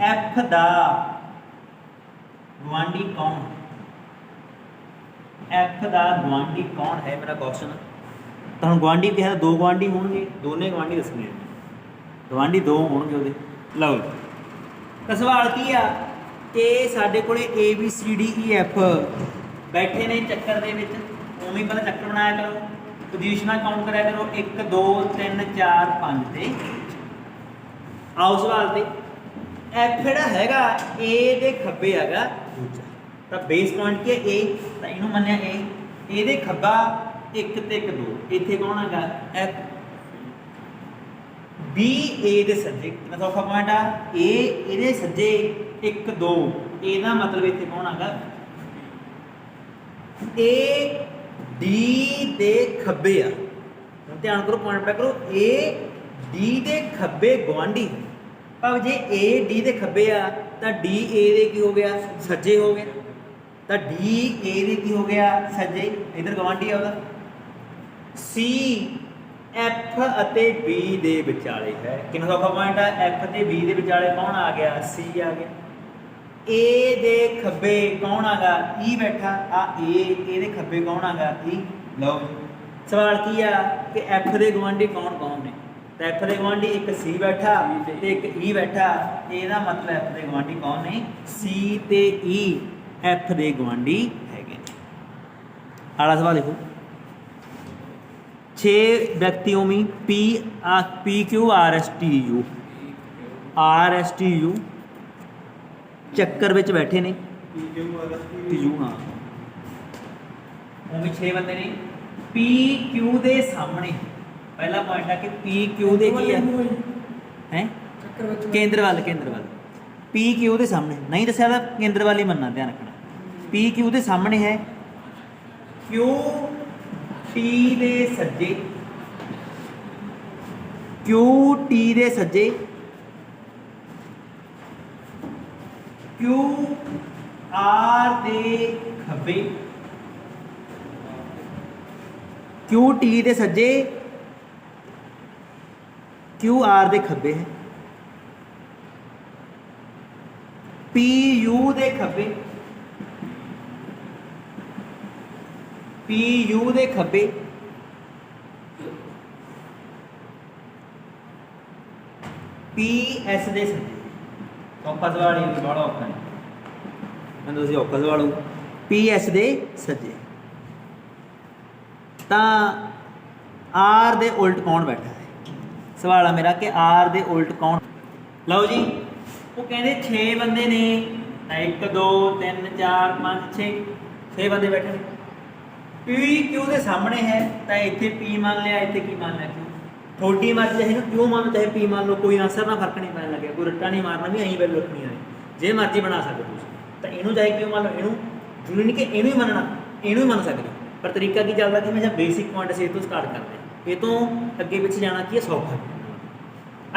ਐਫ ਦਾ ਗੁਆਂਢੀ ਕੌਣ, ਐਫ ਦਾ ਗੁਆਂਢੀ ਕੌਣ ਹੈ ਮੇਰਾ ਕੁਐਸਚਨ। ਤਾਂ ਹੁਣ ਗੁਆਂਢੀ ਕਿਹਾ ਦੋ ਗੁਆਂਢੀ ਹੋਣਗੇ, ਦੋਨੇ ਗੁਆਂਢੀ ਦੱਸਣੇ, ਗੁਆਂਢੀ ਦੋ ਹੋਣਗੇ ਉਹਦੇ। ਲਓ ਤਾਂ ਸਵਾਲ ਕੀ ਆ ਕਿ ਸਾਡੇ ਕੋਲੇ A B C D E F ਬੈਠੇ ਨੇ ਚੱਕਰ ਦੇ ਵਿੱਚ, ਉਵੇਂ ਪਹਿਲਾਂ ਚੱਕਰ ਬਣਾਇਆ ਕਰੋ, ਪੋਜੀਸ਼ਨਾਂ ਕਾਊਂਟ ਕਰਿਆ ਕਰੋ 1 2 3 4 5 ਤੇ। ਆਓ ਸਵਾਲ ਤੇ, ਐਫ ਜਿਹੜਾ ਹੈਗਾ ਏ ਦੇ ਖੱਬੇ ਹੈਗਾ ਦੂਜਾ, ਤਾਂ ਬੇਸ ਪੁਆਇੰਟ ਕੀ ਹੈ ਏ, ਤਾਂ ਇਹਨੂੰ ਮੰਨਿਆ ਏ। ਇਹਦੇ ਖੱਬਾ 1 ਤੇ 1 2, ਇੱਥੇ ਕੌਣ ਹੈਗਾ ਐਫ। ਬੀ ਏ ਦੇ ਸੱਜੇ, ਕਿੰਨਾ ਸੌਖਾ ਪੁਆਇੰਟ ਆ, ਏ ਇਹਦੇ ਸੱਜੇ 1 2, ਇਹਦਾ ਮਤਲਬ ਇੱਥੇ ਕੌਣ ਹੈਗਾ ਏ ਡੀ ਦੇ ਖੱਬੇ ਆ। ਹੁਣ ਧਿਆਨ ਕਰੋ, ਪੁਆਇੰਟ ਪੜਿਆ ਕਰੋ, ਏ ਡੀ ਦੇ ਖੱਬੇ ਗੁਆਂਢੀ। ਭਾਵ ਜੇ ਏ ਡੀ ਦੇ ਖੱਬੇ ਆ ਤਾਂ ਡੀ ਏ ਦੇ ਕੀ ਹੋ ਗਿਆ ਸੱਜੇ ਹੋ ਗਿਆ, ਤਾਂ ਡੀ ਏ ਦੇ ਕੀ ਹੋ ਗਿਆ ਸੱਜੇ, ਇਧਰ ਗੁਆਂਢੀ ਆ ਉਹਦਾ। ਸੀ ਐਫ ਅਤੇ ਬੀ ਦੇ ਵਿਚਾਲੇ ਹੈ, ਕਿੰਨਾ ਸੌਖਾ ਪੁਆਇੰਟ ਆ, ਐਫ ਅਤੇ ਬੀ ਦੇ ਵਿਚਾਲੇ ਕੌਣ ਆ ਗਿਆ ਸੀ ਆ ਗਿਆ। ਏ ਦੇ ਖੱਬੇ ਕੌਣ ਆਗਾ ਈ ਬੈਠਾ, ਆ ਏ ਇਹਦੇ ਖੱਬੇ ਕੌਣ ਆਗਾ ਈ। ਲਓ ਸਵਾਲ ਕੀ ਆ ਕਿ ਐਫ ਦੇ ਗੁਆਂਢੀ ਕੌਣ ਕੌਣ ਨੇ, ਤਾਂ ਐਫ ਦੇ ਗੁਆਂਢੀ ਇੱਕ ਸੀ ਬੈਠਾ ਤੇ ਇੱਕ ਈ ਬੈਠਾ, ਇਹਦਾ ਮਤਲਬ ਐਫ ਦੇ ਗੁਆਂਢੀ ਕੌਣ ਨੇ ਸੀ ਤੇ ਈ ਐਫ ਦੇ ਗੁਆਂਢੀ ਹੈਗੇ ਨੇ। ਅਗਲਾ ਸਵਾਲ ਦੇਖੋ, 6 ਵਿਅਕਤੀयों में P Q R S T U ਚੱਕਰ ਵਿੱਚ ਬੈਠੇ ਨੇ, ਹਾਂ ਉਹ ਵੀ 6 ਬੰਦੇ ਨੇ। ਪੀ ਕਿਊ ਦੇ ਸਾਹਮਣੇ, ਪਹਿਲਾ ਪੁਆਇੰਟ ਆ ਕਿ ਪੀ ਕਿਊ ਦੇ ਕੀ ਹੈ ਕੇਂਦਰ ਵੱਲ, ਕੇਂਦਰ ਵੱਲ। ਪੀ ਕਿਊ ਦੇ ਸਾਹਮਣੇ ਨਹੀਂ ਦੱਸਿਆ ਤਾਂ ਕੇਂਦਰ ਵੱਲ ਹੀ ਮੰਨਣਾ, ਧਿਆਨ ਰੱਖਣਾ। ਪੀ ਕਿਊ ਦੇ ਸਾਹਮਣੇ ਹੈ, ਕਿਊ ਟੀ ਦੇ ਸੱਜੇ, ਕਿਊ ਟੀ ਦੇ ਸੱਜੇ, ਕਿਊ ਆਰ ਦੇ ਖੱਬੇ, ਕਿਊ ਟੀ ਦੇ ਸੱਜੇ, ਕਿਊ ਆਰ ਦੇ ਖੱਬੇ ਹੈ। ਪੀ ਯੂ ਦੇ ਖੱਬੇ, ਪੀ ਯੂ ਦੇ ਖੱਬੇ, ਪੀ ਐਸ ਦੇ ਸੱਜੇ। ਔਖਾ ਸਵਾਲ ਹੀ ਨਹੀਂ, ਬੜਾ ਔਖਾ ਨਹੀਂ, ਮੈਨੂੰ ਤੁਸੀਂ ਔਖਾ ਸਵਾਲ ਹੋ। ਪੀ ਐਸ ਦੇ ਸੱਜੇ, ਤਾਂ ਆਰ ਦੇ ਉਲਟ ਕੌਣ ਬੈਠਾ ਹੈ, ਸਵਾਲ ਆ ਮੇਰਾ ਕਿ ਆਰ ਦੇ ਉਲਟ ਕੌਣ। ਲਓ ਜੀ, ਉਹ ਕਹਿੰਦੇ 6 ਬੰਦੇ ਨੇ, 1 2 3 4 5 6 ਬੰਦੇ ਬੈਠੇ ਨੇ। ਪੀ ਕਿਊ ਦੇ ਸਾਹਮਣੇ ਹੈ, ਤਾਂ ਇੱਥੇ ਪੀ ਮੰਨ ਲਿਆ, ਇੱਥੇ ਕੀ ਮੰਨ ਲਿਆ ਕਿਊ। ਥੋੜੀ ਮਰਜ਼ੀ ਚਾਹੇ ਇਹਨੂੰ ਕਿਉਂ ਮੰਨ ਚਾਹੇ ਪੀ ਮੰਨ ਲਓ, ਕੋਈ ਆਂਸਰ ਨਾ, ਫਰਕ ਨਹੀਂ ਪੈਣ ਲੱਗਿਆ, ਕੋਈ ਰੱਟਾ ਨਹੀਂ ਮਾਰਨਾ ਵੀ ਅਸੀਂ ਵੈਲਿਊ ਰੱਖਣੀ ਹੈ, ਜੇ ਮਰਜ਼ੀ ਬਣਾ ਸਕਦੇ ਤੁਸੀਂ। ਤਾਂ ਇਹਨੂੰ ਚਾਹੇ ਕਿਉਂ ਮੰਨ ਲਓ, ਇਹਨੂੰ ਜ਼ਰੂਰੀ ਨਹੀਂ ਕਿ ਇਹਨੂੰ ਹੀ ਮੰਨਣਾ, ਇਹਨੂੰ ਹੀ ਮੰਨ ਸਕਦੇ, ਪਰ ਤਰੀਕਾ ਕੀ ਚੱਲਦਾ ਕਿ ਹਮੇਸ਼ਾ ਬੇਸਿਕ ਪੁਆਇੰਟ ਸੇ ਤੋਂ ਸਟਾਰਟ ਕਰਦੇ ਹਾਂ, ਇਹ ਤੋਂ ਅੱਗੇ ਪਿੱਛੇ ਜਾਣਾ ਕੀ ਹੈ ਸੌਖਾ।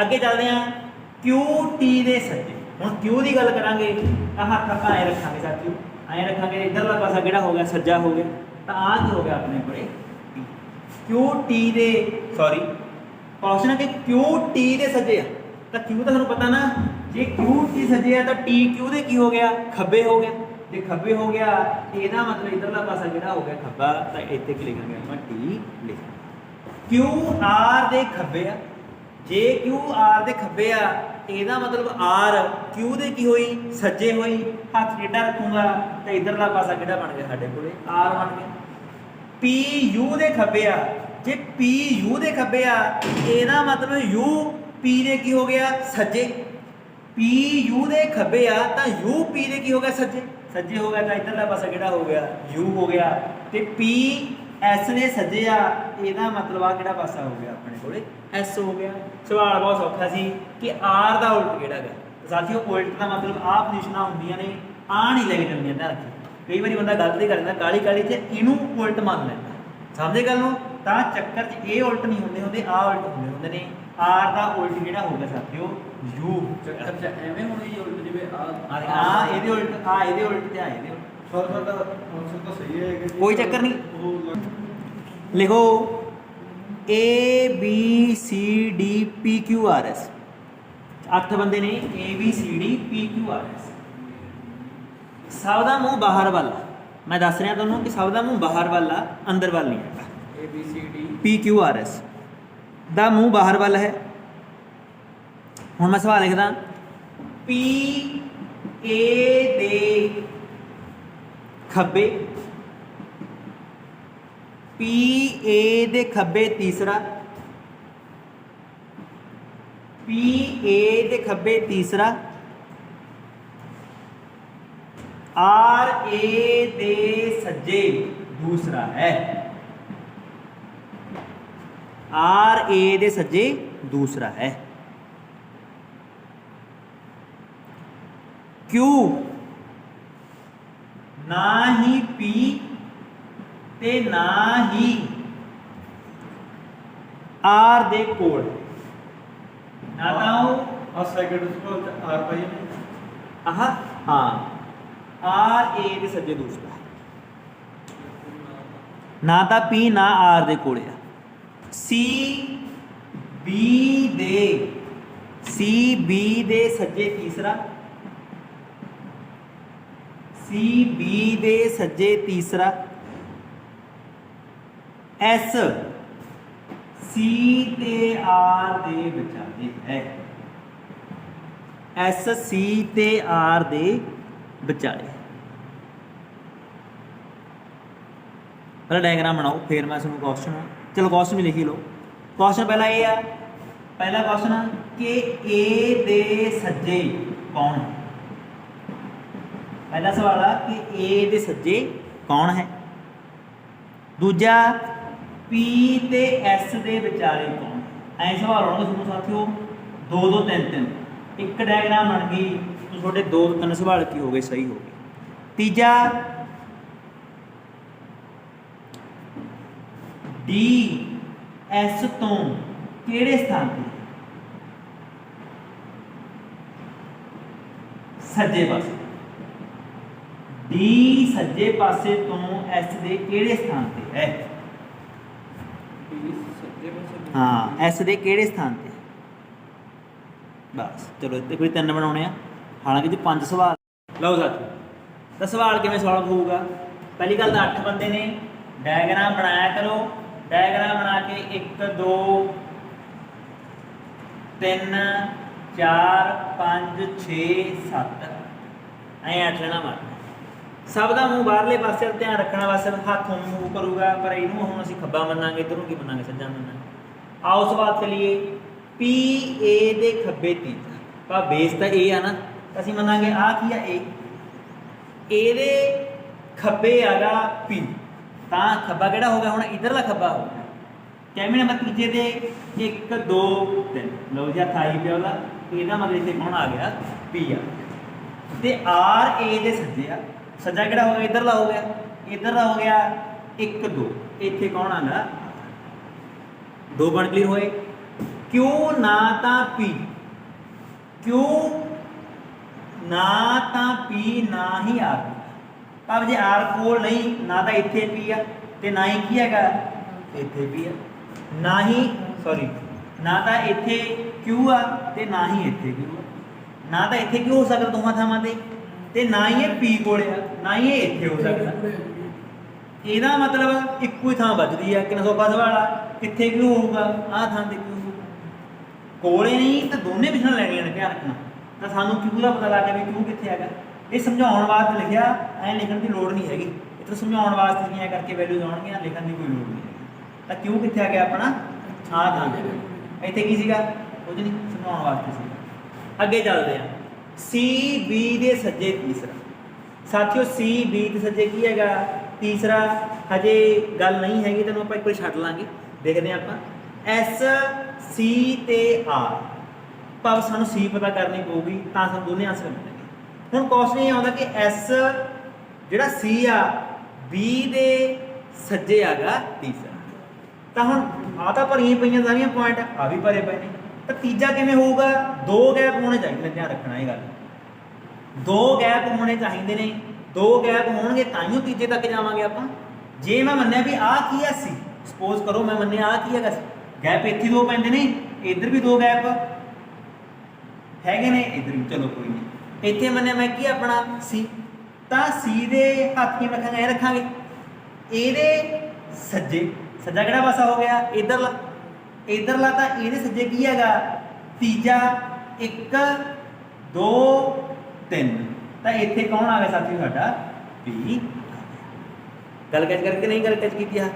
ਅੱਗੇ ਚੱਲਦੇ ਹਾਂ ਕਿਊ ਟੀ ਦੇ ਸੱਜੇ। ਹੁਣ ਕਿਊ ਦੀ ਗੱਲ ਕਰਾਂਗੇ ਤਾਂ ਹੱਥ ਆਪਾਂ ਐਂ ਰੱਖਾਂਗੇ ਸਾਥੀਓ, ਐਂ ਰੱਖਾਂਗੇ, ਇੱਧਰਲਾ ਪਾਸਾ ਕਿਹੜਾ ਹੋ ਗਿਆ ਸੱਜਾ ਹੋ ਗਿਆ, ਤਾਂ ਆਹ ਕੀ ਹੋ ਗਿਆ ਆਪਣੇ ਕੋਲੇ ਕਿਊ ਟੀ ਦੇ, ਸੌਰੀ ਕੁਐਸਚਨ ਹੈ ਕਿ ਕਿਊ ਟੀ ਦੇ ਸੱਜੇ ਆ, ਤਾਂ ਕਿਊ ਤਾਂ ਤੁਹਾਨੂੰ ਪਤਾ ਨਾ, ਜੇ ਕਿਊ ਟੀ ਸੱਜੇ ਆ ਤਾਂ ਟੀ ਕਿਊ ਦੇ ਕੀ ਹੋ ਗਿਆ ਖੱਬੇ ਹੋ ਗਿਆ, ਜੇ ਖੱਬੇ ਹੋ ਗਿਆ ਇਹਦਾ ਮਤਲਬ ਇੱਧਰਲਾ ਪਾਸਾ ਕਿਹੜਾ ਹੋ ਗਿਆ ਖੱਬਾ, ਤਾਂ ਇੱਥੇ ਕੀ ਲਿਖਾਂਗੇ ਆਪਾਂ ਟੀ ਲਿਖਾਂਗੇ। ਕਿਊ ਆਰ ਦੇ ਖੱਬੇ ਆ, ਜੇ ਕਿਊ ਆਰ ਦੇ ਖੱਬੇ ਆ ਇਹਦਾ ਮਤਲਬ ਆਰ ਕਿਊ ਦੇ ਕੀ ਹੋਈ ਸੱਜੇ ਹੋਈ, ਹੱਥ ਟੇਢਾ ਰੱਖੂੰਗਾ ਤਾਂ ਇੱਧਰਲਾ ਪਾਸਾ ਕਿਹੜਾ ਬਣ ਗਿਆ ਸਾਡੇ ਕੋਲੇ ਆਰ ਬਣ ਗਿਆ। ਪੀ ਯੂ ਦੇ ਖੱਬੇ ਆ, ਜੇ ਪੀ ਯੂ ਦੇ ਖੱਬੇ ਆ ਇਹਦਾ ਮਤਲਬ ਯੂ ਪੀ ਦੇ ਕੀ ਹੋ ਗਿਆ ਸੱਜੇ, ਪੀ ਯੂ ਦੇ ਖੱਬੇ ਆ ਤਾਂ ਯੂ ਪੀ ਦੇ ਕੀ ਹੋ ਗਿਆ ਸੱਜੇ, ਸੱਜੇ ਹੋ ਗਿਆ ਤਾਂ ਇੱਧਰਲਾ ਪਾਸਾ ਕਿਹੜਾ ਹੋ ਗਿਆ ਯੂ ਹੋ ਗਿਆ, ਤੇ ਪੀ ਐਸ ਦੇ ਸੱਜੇ ਆ ਇਹਦਾ ਮਤਲਬ ਆ ਕਿਹੜਾ ਪਾਸਾ ਹੋ ਗਿਆ ਆਪਣੇ ਕੋਲੇ ਐਸ ਹੋ ਗਿਆ। ਸਵਾਲ ਬਹੁਤ ਸੌਖਾ ਸੀ ਕਿ ਆਰ ਦਾ ਉਲਟ ਕਿਹੜਾ ਹੈਗਾ। ਸਾਥੀਓ ਉਲਟ ਦਾ ਮਤਲਬ ਆਹ ਪੋਜੀਸ਼ਨਾਂ ਹੁੰਦੀਆਂ ਨੇ, ਆ ਨਹੀਂ ਲੈ ਕੇ ਚੱਲਣੀਆਂ, ਧਿਆਨ ਰੱਖਿਓ। कई बार बंदा गलत ही कर दिंदा काली काली च इनू उल्ट मान लैंदा समझे गल नूं तां चक्कर च ये उल्ट नहीं होंदे होंदे आ उल्ट होंदे होंदे ने आर दा उल्ट जिहड़ा होगा साथियों यू ਚੱਕਰ ਚ ਐਵੇਂ ਹੋਣੀ ਜੀ ਉਲਟ ਜਿਵੇਂ आ ਇਹਦੇ ਉਲਟ ਆ ਇਹਦੇ ਉਲਟ ਤੇ ਆ ਇਹਦੇ ਉਲਟ सर का आंसर तो सही है कि कोई चक्कर नहीं। वो लिखो A B C D P Q R S 8 बंदे ने A B C D P Q R S सब का मूँह बाहर वाला मैं दस रहा तुहानूं कि सब का मूँह बाहर वाला अंदर वाल नहीं है ABCD P Q R S का मूँह बाहर वाला है हुण मैं सवाल लिखदा पी ए दे खब्बे पी ए दे खब्बे तीसरा पी ए दे खब्बे तीसरा आर ए दे सज्जे दूसरा है आर ए दे सज्जे दूसरा है क्यू ना ही पी ते ना ही आर दे कोल ना ताऊ सेकंड स्कूल आर पाई ने आह हाँ आर ए दे सज्जे दूसरा ना ता पी ना are they coal C B दे सज्जे तीसरा सी बी दे सज्जे तीसरा एस सी ते आर दे विचाले है एस सी ते आर दे विचाले पहले डायग्राम बनाओ फिर मैं तुहानूं क्वेश्चन चलो क्वेश्चन भी लिखी लो क्वेश्चन पहला ये है पहला क्वेश्चन कि ए दे सज्जे कौन है पहला सवाल है कि ए दे सज्जे कौन है दूजा पी ते एस दे विचाले कौन है ऐ सवाल होणगे तुहानूं साथियों दो दो तीन तीन एक डायग्राम बन गई तो थोड़े दो तीन सवाल की हो गए सही हो गए तीजा डी एस तो किहड़े स्थान ते सज्जे पासे डी सज्जे पासे तो एस दे किहड़े स्थान ते है ਸੱਜੇ ਪਾਸੇ हाँ एस दे किहड़े स्थान ते बस चलो इत्ते कोई तीन बनाने आ हालांकि जो 5 सवाल लो साथी तो सवाल किवें सॉल्व होऊगा पहली गल तो 8 बंदे ने डायग्राम बनाया करो डायग्राम बना के 1 2 3 4 5 6 7 ऐ 8 लेना मारना सब का मूँह बाहरले पासे ध्यान रखना बस हाथ मूव करूगा पर इनू हम असीं खब्बा मनांगे इधरों की मनांगे सज्जा मनांगे आओ सवाल चलिए पी ए दे खब्बे तीसरा पर बेस तो ए है ना असीं मनांगे आ की है ए दे खब्बे आगा पी तां खब्बा किहड़ा हो गया हुण इधरला खब्बा हो गया कैमरे नंबर तीजे दे 1 2 3 लो जी थाई पे वाला ਇਹਦਾ मतलब इत्थे कौन आ गया पी आ ते आर ए दे सज्जे आ सज्जा किहड़ा हो गया इधरला हो गया 1 2 इत्थे कौन आंदा दो बन क्लियर होए क्यों ना ता पी क्यों ना ता पी ना ही आर पर जे आर कोल नहीं ना तो इत्थे पी आ ते ना ही की हैगा इत्थे पी आ ना ही सॉरी ना तो इत्थे क्यू आ ते ना ही इत्थे क्यू आ ना तो इत्थे क्यू हो सकदा दोवां थावां ते ना ही ये पी कोले आ ना ही ये इत्थे हो सकदा ਇਹਦਾ मतलब ਇੱਕੋ ਹੀ ਥਾਂ ਵੱਜਦੀ ਹੈ ਕਿੰਨਾ ਸੌਖਾ ਸਵਾਲ ਆ ਕਿੱਥੇ ਕਿਉਂ ਹੋਊਗਾ ਆਹ ਥਾਂ ਤੇ ਕਿਉਂ ਹੋਊਗਾ ਕੋਲੇ ਨਹੀਂ ਤਾਂ ਦੋਨੇ ਵਿਸ਼ਾ ਲੈਣੀਆਂ ਨੇ ਧਿਆਨ ਰੱਖਣਾ ਤਾਂ ਸਾਨੂੰ ਕਿਉਂ ਦਾ ਪਤਾ ਲੱਗ ਗਿਆ ਵੀ ਕਿਉਂ ਕਿੱਥੇ ਹੈਗਾ ਇਹ ਸਮਝਾਉਣ ਵਾਸਤੇ ਲਿਖਿਆ ਐ ਲਿਖਣ ਦੀ ਲੋੜ ਨਹੀਂ ਹੈਗੀ ਇਹ ਤਾਂ ਸਮਝਾਉਣ ਵਾਸਤੇ ਕਿਵੇਂ ਕਰਕੇ ਵੈਲਿਊਜ਼ ਆਉਣਗੀਆਂ ਲਿਖਣ ਦੀ ਕੋਈ ਲੋੜ ਨਹੀਂ ਹੈਗੀ ਤਾਂ ਕਿਉਂ ਕਿੱਥੇ ਆ ਗਿਆ ਆਪਣਾ ਆਹ ਥਾਂ ਤੇ ਇੱਥੇ ਕੀ ਸੀਗਾ ਕੁਝ ਨਹੀਂ ਸਮਝਾਉਣ ਵਾਸਤੇ ਸੀ ਅੱਗੇ ਚੱਲਦੇ ਆ ਸੀ ਬੀ ਦੇ ਸੱਜੇ ਤੀਸਰਾ ਸਾਥੀਓ ਸੀ ਬੀ ਦੇ ਸੱਜੇ ਕੀ ਹੈਗਾ तीसरा हजे गल नहीं हैगी तेन आप एक बार छड्ड लांगे देखते हैं आप एस सी ते आर भाव सानू सी पता करनी पऊगी तां सानू दोने आंसर मिलणगे हुण क्वेश्चन ये आउंदा कि एस ਜਿਹੜਾ ਸੀ ਆ ਬੀ ਦੇ ਸੱਜੇ ਆਗਾ ਤੀਸਰਾ। ਤਾਂ ਹੁਣ ਆ ਤਾਂ ਭਰੀਆਂ ਪਈਆਂ ਸਾਰੀਆਂ ਪੁਆਇੰਟ, ਆ ਵੀ ਭਰੇ ਪਏ ਨੇ, ਤਾਂ ਤੀਜਾ ਕਿਵੇਂ ਹੋਊਗਾ? 2 ਗੈਪ ਹੋਣੇ ਚਾਹੀਦੇ, ਧਿਆਨ ਰੱਖਣਾ ਇਹ ਗੱਲ, 2 ਗੈਪ ਹੋਣੇ ਚਾਹੀਦੇ ਨੇ। 2 ਗੈਪ ਹੋਣਗੇ ਤਾਂ ਹੀ ਤੀਜੇ ਤੱਕ ਜਾਵਾਂਗੇ ਆਪਾਂ। ਜੇ ਮੈਂ ਮੰਨਿਆ ਵੀ ਆਹ ਕੀ ਆ ਸੀ, ਸਪੋਜ਼ ਕਰੋ ਮੈਂ ਮੰਨਿਆ ਆਹ ਕੀ ਹੈਗਾ ਸੀ, ਗੈਪ ਇੱਥੇ 2 ਪੈਂਦੇ ਨੇ, ਇੱਧਰ ਵੀ 2 ਗੈਪ ਹੈਗੇ ਨੇ, ਇੱਧਰ ਵੀ, ਚਲੋ ਕੋਈ ਨਹੀਂ। ਇੱਥੇ ਮੰਨਿਆ ਮੈਂ ਕੀ ਆਪਣਾ ਸੀ, ਤਾਂ ਸੀ ਦੇ ਹੱਥ ਕਿਵੇਂ ਰੱਖਾਂਗੇ? ਇਹ ਰੱਖਾਂਗੇ ਇਹਦੇ ਸੱਜੇ, ਸੱਜਾ ਕਿਹੜਾ ਪਾਸਾ ਹੋ ਗਿਆ? ਇੱਧਰਲਾ। ਇੱਧਰਲਾ ਤਾਂ ਇਹਦੇ ਸੱਜੇ ਕੀ ਹੈਗਾ? ਤੀਜਾ। 1 2 3, ਤਾਂ ਇੱਥੇ ਕੌਣ ਆ ਗਿਆ ਸਾਥੀਓ? ਸਾਡਾ B। ਗੱਲ ਕੈਚ ਕਰਕੇ ਨਹੀਂ, ਗੱਲ ਕੈਚ ਕੀਤੀ ਆ?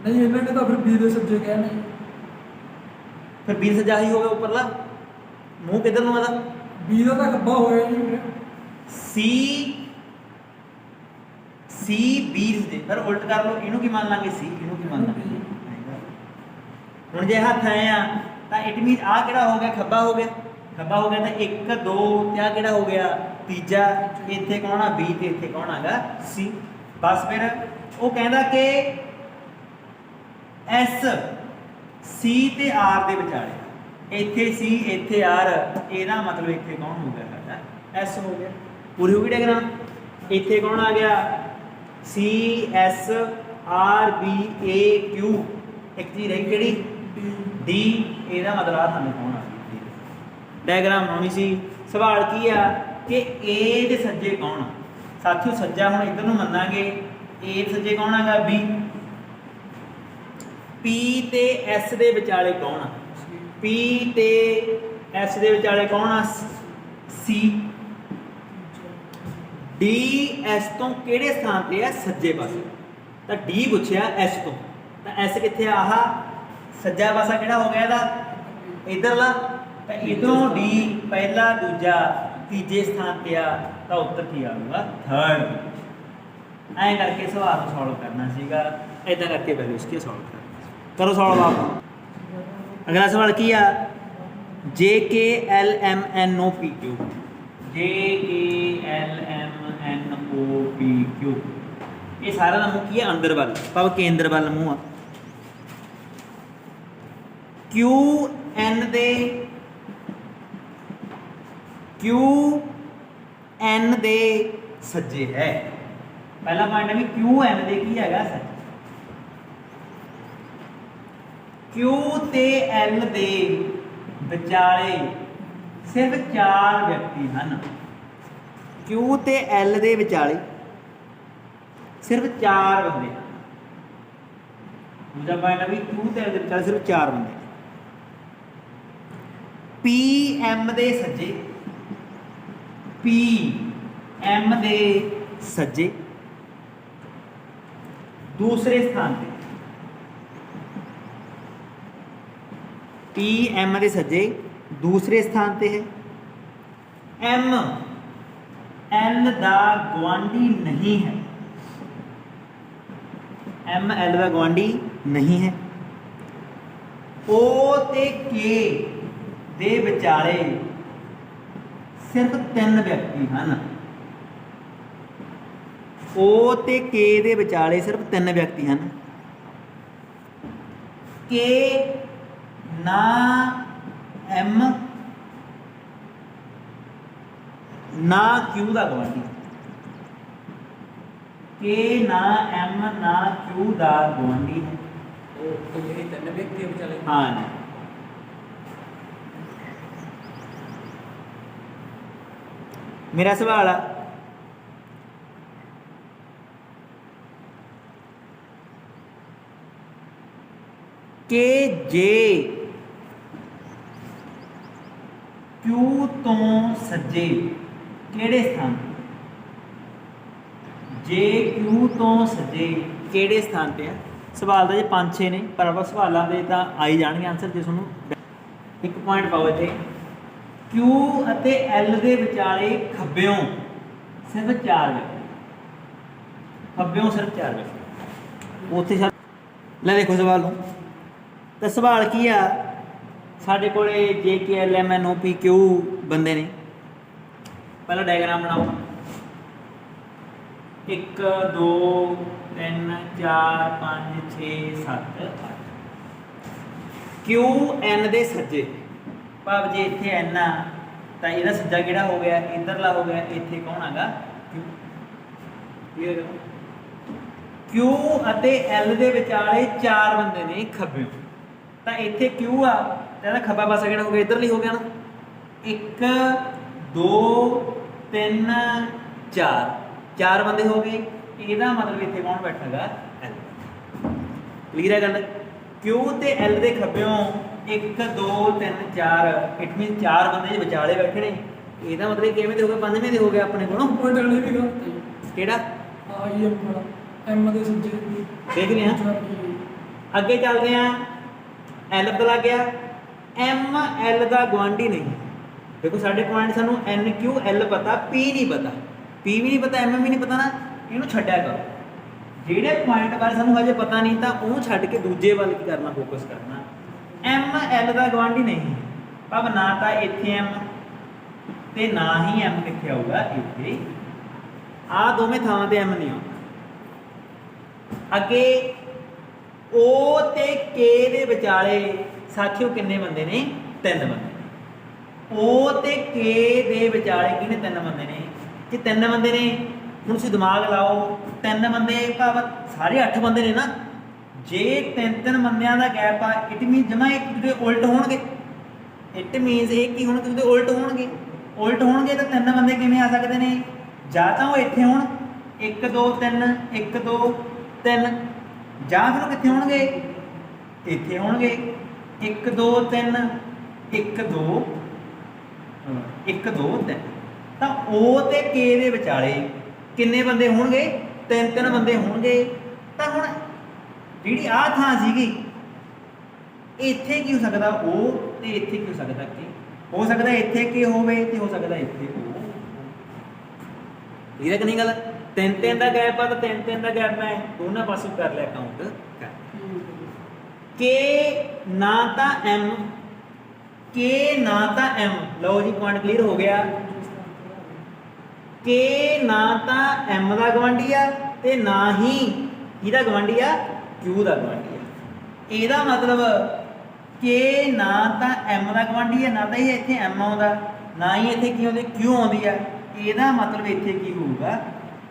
ਨਹੀਂ ਇਹਨਾਂ ਨੇ ਤਾਂ ਫਿਰ ਬੀ ਦੇ ਸੱਜੇ ਕਿਹਾ ਨਹੀਂ, ਫਿਰ B ਸੱਜਾ ਹੀ ਹੋ ਗਿਆ ਉੱਪਰਲਾ, ਮੂੰਹ ਕਿੱਧਰ ਨੂੰ ਆਦਾ? ਬੀ ਦਾ ਤਾਂ ਖੱਬਾ ਹੋਇਆ ਹੀ ਨਹੀਂ। C B ਦੇ ਫਿਰ ਉਲਟ ਕਰ ਲਓ, ਇਹਨੂੰ ਕੀ ਮੰਨ ਲਾਂਗੇ? C, ਇਹਨੂੰ ਕੀ ਮੰਨ ਲਾਂਗੇ? ਹੁਣ ਜੇ ਹੱਥ ਆਏ ਆ ਤਾਂ ਇਟ ਮੀਨ ਆ ਕਿਹੜਾ ਹੋ ਗਿਆ? ਖੱਬਾ ਹੋ ਗਿਆ। ਖੱਬਾ ਹੋ ਗਿਆ ਤਾਂ 1 2 ਤੇ ਆ ਕਿਹੜਾ ਹੋ ਗਿਆ? ਤੀਜਾ। ਇੱਥੇ ਕੌਣ ਆ? B ਤੇ ਇੱਥੇ ਕੌਣ ਆਗਾ? C। ਬਸ ਫਿਰ ਉਹ ਕਹਿੰਦਾ ਕਿ S C ਤੇ R ਦੇ ਵਿਚਾਲੇ, ਇੱਥੇ C ਇੱਥੇ R, ਇਹਦਾ ਮਤਲਬ ਇੱਥੇ ਕੌਣ ਹੋ ਗਿਆ? ਸਾਡਾ S ਹੋ ਗਿਆ। ਪੂਰੀ ਹੋ ਗਈ ਡਾਇਗਰਾਮ। ਇੱਥੇ ਕੌਣ ਆ ਗਿਆ? C S R B A Q, ਇੱਕ ਚੀਜ਼ ਰਹੀ ਕਿਹੜੀ? D। ਇਹਦਾ ਮਤਲਬ ਆ ਸਾਨੂੰ ਕੌਣ ਆ ਗਈ? ਡਾਇਗਰਾਮ ਬਣਾਉਣੀ ਸੀ। ਸਵਾਲ ਕੀ ਆ ਕਿ A ਦੇ ਸੱਜੇ ਕੌਣ ਆ? ਸਾਥੀਓ ਸੱਜਾ ਹੁਣ ਇੱਧਰ ਨੂੰ ਮੰਨਾਂਗੇ, A ਦੇ ਸੱਜੇ ਕੌਣ ਆਗਾ? B। P ਤੇ S ਦੇ ਵਿਚਾਲੇ ਕੌਣ ਆ? P ਤੇ S ਦੇ ਵਿਚਾਲੇ ਕੌਣ ਆ? C। D S ਤੋਂ ਕਿਹੜੇ ਸਥਾਨ ਤੇ ਆ? ਸੱਜੇ ਪਾਸੇ। ਤਾਂ D ਪੁੱਛਿਆ S ਤੋਂ, ਤਾਂ S ਕਿੱਥੇ ਆ? ਆਹ ਸੱਜਾ ਪਾਸਾ ਕਿਹੜਾ ਹੋ ਗਿਆ ਇਹਦਾ? ਇਧਰਲਾ। ਤਾਂ ਇਧਰੋਂ D ਪਹਿਲਾ ਦੂਜਾ ਤੀਜੇ ਸਥਾਨ ਤੇ ਆ, ਤਾਂ ਉੱਤਰ ਕੀ ਆਊਗਾ? 3rd। ਐਂ ਕਰਕੇ ਸਵਾਲ ਨੂੰ ਸੋਲਵ ਕਰਨਾ ਸੀਗਾ, ਇਦਾਂ ਕਰਕੇ ਵੈਲਿਊਜ਼ ਕੀ ਸੋਲਵ ਕਰਨਾ। ਕਰੋ ਸੋਲਵ ਆਪ। ਅਗਲਾ ਸਵਾਲ ਕੀ ਆ? J K L M N O P Q, J K L M N O P Q, ਇਹ ਸਾਰਾ ਦਾ ਮੂੰਹ ਕੀ ਹੈ? ਅੰਦਰ ਵੱਲ, ਭਾਵ ਕੇਂਦਰ ਵੱਲ ਮੂੰਹ ਆ। Q N ਦੇ ਸੱਜੇ ਹੈ। ਪਹਿਲਾ ਪੁਆਇੰਟ ਹੈ ਵੀ Q N ਦੇ ਕੀ ਹੈਗਾ? ਸੱਜੇ। Q ਤੇ L ਦੇ ਵਿਚਾਲੇ ਸਿਰਫ 4 ਵਿਅਕਤੀ ਹਨ। Q ਤੇ L ਦੇ ਵਿਚਾਲੇ ਸਿਰਫ 4 ਬੰਦੇ। ਦੂਜਾ ਪੁਆਇੰਟ ਹੈ ਵੀ Q ਤੇ L ਦੇ ਵਿਚਾਲੇ ਸਿਰਫ 4 ਬੰਦੇ। P M ਦੇ ਸੱਜੇ, P M ਦੇ ਸੱਜੇ ਦੂਸਰੇ ਸਥਾਨ ਤੇ, P M ਦੇ ਸੱਜੇ ਦੂਸਰੇ ਸਥਾਨ ਤੇ ਹੈ। M L ਦਾ ਗੁਆਂਢੀ ਨਹੀਂ ਹੈ, M L ਦਾ ਗੁਆਂਢੀ ਨਹੀਂ ਹੈ। O ਤੇ K ਦੇ ਵਿਚਾਲੇ ਸਿਰਫ 3 ਵਿਅਕਤੀ ਹਨ। O ਤੇ K ਦੇ ਵਿਚਾਲੇ ਸਿਰਫ 3 ਵਿਅਕਤੀ ਹਨ। K ਨਾ M ਨਾ Q ਦਾ ਗੁਆਂਢੀ, K ਨਾ M ਨਾ Q ਦਾ ਗੁਆਂਢੀ ਹੈ। ਉਹ ਜਿਹੜੀ 3 ਵਿਅਕਤੀ ਵਿਚਾਲੇ, ਹਾਂ ਜੀ। ਮੇਰਾ ਸਵਾਲ ਆ ਕਿ ਜੇ Q ਤੋਂ ਸੱਜੇ ਕਿਹੜੇ ਸਥਾਨ, ਜੇ Q ਤੋਂ ਸੱਜੇ ਕਿਹੜੇ ਸਥਾਨ ਤੇ ਆ? ਸਵਾਲ ਦਾ ਜੇ 5-6 ਨੇ, ਪਰ ਆਪਾਂ ਸਵਾਲਾਂ ਦੇ ਤਾਂ ਆਈ ਜਾਣਗੇ ਆਨਸਰ। ਜੇ ਤੁਹਾਨੂੰ ਇੱਕ ਪੁਆਇੰਟ ਪਾਓ ਇੱਥੇ, Q ਅਤੇ L ਦੇ ਵਿਚਾਲੇ ਖੱਬਿਓਂ ਸਿਰਫ 4 ਵਿਅਕਤੀ, ਖੱਬਿਓਂ ਸਿਰਫ 4 ਵਿਅਕਤੀ ਉੱਥੇ। ਲੈ ਦੇਖੋ ਸਵਾਲ ਨੂੰ, ਤਾਂ ਸਵਾਲ ਕੀ ਆ? ਸਾਡੇ ਕੋਲੇ J K L M N O P Q ਬੰਦੇ ਨੇ। ਪਹਿਲਾਂ ਡਾਇਗਰਾਮ ਬਣਾਓ। 1 2 3 4 5 6 7 8 ਕਿਊ ਐਨ ਦੇ ਸੱਜੇ ਭਾਵ ਜੇ ਇੱਥੇ ਐਨ ਆ ਤਾਂ ਇਹਦਾ ਸੱਜਾ ਕਿਹੜਾ ਹੋ ਗਿਆ ਇਧਰਲਾ ਹੋ ਗਿਆ ਇੱਥੇ ਕੌਣ ਹੈਗਾ ਕਿਊ ਕਲੀਅਰ ਕਰੋ ਕਿਊ ਅਤੇ ਐਲ ਦੇ ਵਿਚਾਲੇ 4 ਬੰਦੇ ਨੇ ਖੱਬਿਓਂ ਤਾਂ ਇੱਥੇ ਕਿਊ ਆ ਤਾਂ ਇਹਦਾ ਖੱਬਾ ਪਾਸਾ ਕਿਹੜਾ ਹੋ ਗਿਆ ਇਧਰਲੀ ਹੋ ਗਿਆ ਨਾ 1 2 3 4 4 ਬੰਦੇ ਹੋ ਗਏ ਇਹਦਾ ਮਤਲਬ ਇੱਥੇ ਕੌਣ ਬੈਠਾਗਾ ਐਲ ਕਲੀਅਰ ਹੈ ਗੱਲ ਕਿਊ ਤੇ ਐਲ ਦੇ ਖੱਬਿਓਂ 1 2 3 4 ਇਟ ਮੀਨ 4 ਬੰਦੇ ਜੇ ਵਿਚਾਲੇ ਬੈਠੇ ਨੇ ਇਹਦਾ ਮਤਲਬ ਕਿਵੇਂ ਦੇ ਹੋ ਗਏ ਪੰਜਵੇਂ ਦੇ ਹੋ ਗਏ ਆਪਣੇ ਕੋਲੋਂ ਪੁਆਇੰਟ ਵਾਲੇ ਵੀ ਗਲਤ ਹੈ ਕਿਹੜਾ ਆਈ ਐਮ ਵਾਲਾ ਐਮ ਦੇ ਸੱਜੇ ਦੇਖ ਰਹੇ ਹਾਂ ਅੱਗੇ ਚੱਲਦੇ ਹਾਂ ਐਲ ਪਤਾ ਲੱਗ ਗਿਆ ਐਮ ਐਲ ਦਾ ਗੁਆਂਢੀ ਨਹੀਂ ਦੇਖੋ ਸਾਡੇ ਪੁਆਇੰਟ ਸਾਨੂੰ ਐਨ ਕਿਊ ਐਲ ਪਤਾ ਪੀ ਨਹੀਂ ਪਤਾ ਪੀ ਵੀ ਨਹੀਂ ਪਤਾ ਐਮ ਵੀ ਨਹੀਂ ਪਤਾ ਨਾ ਇਹਨੂੰ ਛੱਡਿਆ ਕਰੋ ਜਿਹੜੇ ਪੁਆਇੰਟ ਬਾਰੇ ਸਾਨੂੰ ਹਜੇ ਪਤਾ ਨਹੀਂ ਤਾਂ ਉਹਨੂੰ ਛੱਡ ਕੇ ਦੂਜੇ ਵੱਲ ਕੀ ਕਰਨਾ ਫੋਕਸ ਕਰਨਾ ਐਮ ਐਲ ਦਾ ਗੁਆਂਢੀ ਨਹੀਂ ਭਾਵ ਨਾ ਤਾਂ ਇੱਥੇ ਐਮ ਤੇ ਨਾ ਹੀ ਐਮ ਕਿੱਥੇ ਆਊਗਾ ਇੱਥੇ ਆਹ ਦੋਵੇਂ ਥਾਵਾਂ ਤੇ ਐਮ ਨਹੀਂ ਆਉਂਦਾ ਅੱਗੇ O ਤੇ K ਦੇ ਵਿਚਾਲੇ ਸਾਥੀਓ ਕਿੰਨੇ ਬੰਦੇ ਨੇ 3 ਬੰਦੇ O ਤੇ K ਦੇ ਵਿਚਾਲੇ ਕਿਹਨੇ 3 ਬੰਦੇ ਨੇ ਜੇ 3 ਬੰਦੇ ਨੇ ਹੁਣ ਤੁਸੀਂ ਦਿਮਾਗ ਲਾਓ 3 ਬੰਦੇ ਭਾਵ ਸਾਰੇ 8 ਬੰਦੇ ਨੇ ਨਾ ਜੇ 3 ਬੰਦਿਆਂ ਦਾ ਗੈਪ ਆ ਇਟ ਮੀਨ ਜਮਾ ਇੱਕ ਦੂਜੇ ਉਲਟ ਹੋਣਗੇ ਇਟ ਮੀਨਸ ਇਹ ਕੀ ਹੋਣਗੇ ਉਹਦੇ ਉਲਟ ਹੋਣਗੇ ਤਾਂ 3 ਬੰਦੇ ਕਿਵੇਂ ਆ ਸਕਦੇ ਨੇ ਜਾਂ ਤਾਂ ਉਹ ਇੱਥੇ ਹੋਣ 1 2 3 1 2 3 ਜਾਂ ਫਿਰ ਉਹ ਕਿੱਥੇ ਹੋਣਗੇ ਇੱਥੇ ਹੋਣਗੇ 1 2 3 1 2 1 2 3 ਤਾਂ O ਤੇ K ਦੇ ਵਿਚਾਲੇ ਕਿੰਨੇ ਬੰਦੇ ਹੋਣਗੇ 3 ਬੰਦੇ ਹੋਣਗੇ ਤਾਂ ਹੁਣ ਜਿਹੜੀ ਆਹ ਥਾਂ ਸੀਗੀ ਇੱਥੇ ਕੀ ਹੋ ਸਕਦਾ O ਤੇ ਇੱਥੇ ਕੀ ਹੋ ਸਕਦਾ K ਹੋ ਸਕਦਾ ਇੱਥੇ K ਹੋਵੇ ਤੇ ਹੋ ਸਕਦਾ ਇੱਥੇ O ਇਹ ਕਿ ਨਹੀਂ ਗੱਲ 3 ਦਾ ਗੈਪ ਆ ਤਾਂ 3 ਦਾ ਗੈਪ ਮੈਂ ਦੋਨਾਂ ਪਾਸੇ ਕਰ ਲਿਆ ਕਾਊਂਟ ਕਰ K ਨਾ ਤਾਂ M K ਨਾ ਤਾਂ M ਲਓ ਜੀ ਪੁਆਇੰਟ ਕਲੀਅਰ ਹੋ ਗਿਆ K ਨਾ ਤਾਂ M ਦਾ ਗਵਾਂਢੀ ਆ ਤੇ ਨਾ ਹੀ ਇਹਦਾ ਗਵਾਂਢੀ ਆ Q ਦਾ ਗਵਾਂਢੀ ਆ ਇਹਦਾ ਮਤਲਬ K ਨਾ ਤਾਂ M ਦਾ ਗਵਾਂਢੀ ਆ ਨਾ ਤਾਂ ਇਹ ਇੱਥੇ M ਆਉਂਦਾ ਨਾ ਹੀ ਇੱਥੇ ਕੀ ਆਉਂਦੀ Q ਆਉਂਦੀ ਆ ਇਹਦਾ ਮਤਲਬ ਇੱਥੇ ਕੀ ਹੋਊਗਾ